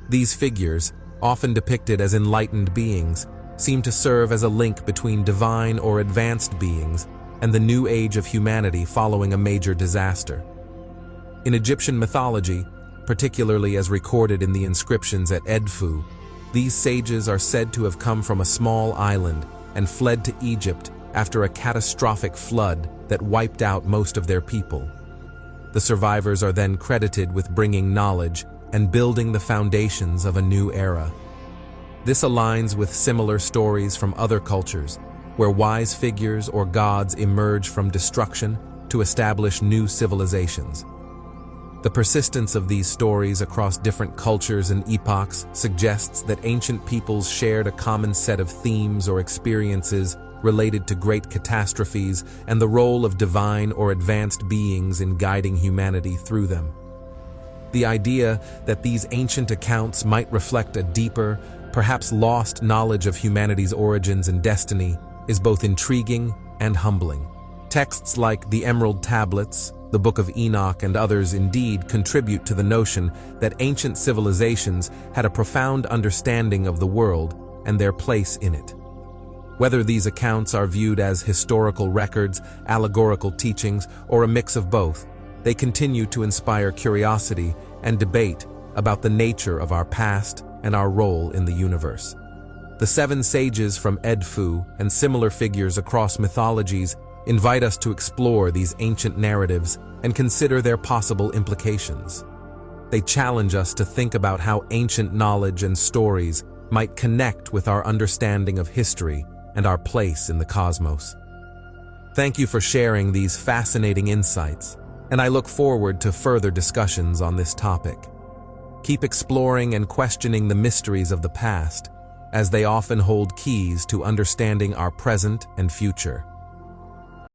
These figures, often depicted as enlightened beings, seem to serve as a link between divine or advanced beings and the new age of humanity following a major disaster. In Egyptian mythology, particularly as recorded in the inscriptions at Edfu, these sages are said to have come from a small island and fled to Egypt after a catastrophic flood that wiped out most of their people. The survivors are then credited with bringing knowledge, and building the foundations of a new era. This aligns with similar stories from other cultures, where wise figures or gods emerge from destruction to establish new civilizations. The persistence of these stories across different cultures and epochs suggests that ancient peoples shared a common set of themes or experiences related to great catastrophes and the role of divine or advanced beings in guiding humanity through them. The idea that these ancient accounts might reflect a deeper, perhaps lost knowledge of humanity's origins and destiny is both intriguing and humbling. Texts like the Emerald Tablets, the Book of Enoch, and others indeed contribute to the notion that ancient civilizations had a profound understanding of the world and their place in it. Whether these accounts are viewed as historical records, allegorical teachings, or a mix of both, they continue to inspire curiosity and debate about the nature of our past and our role in the universe. The seven sages from Edfu and similar figures across mythologies invite us to explore these ancient narratives and consider their possible implications. They challenge us to think about how ancient knowledge and stories might connect with our understanding of history and our place in the cosmos. Thank you for sharing these fascinating insights, and I look forward to further discussions on this topic. Keep exploring and questioning the mysteries of the past, as they often hold keys to understanding our present and future.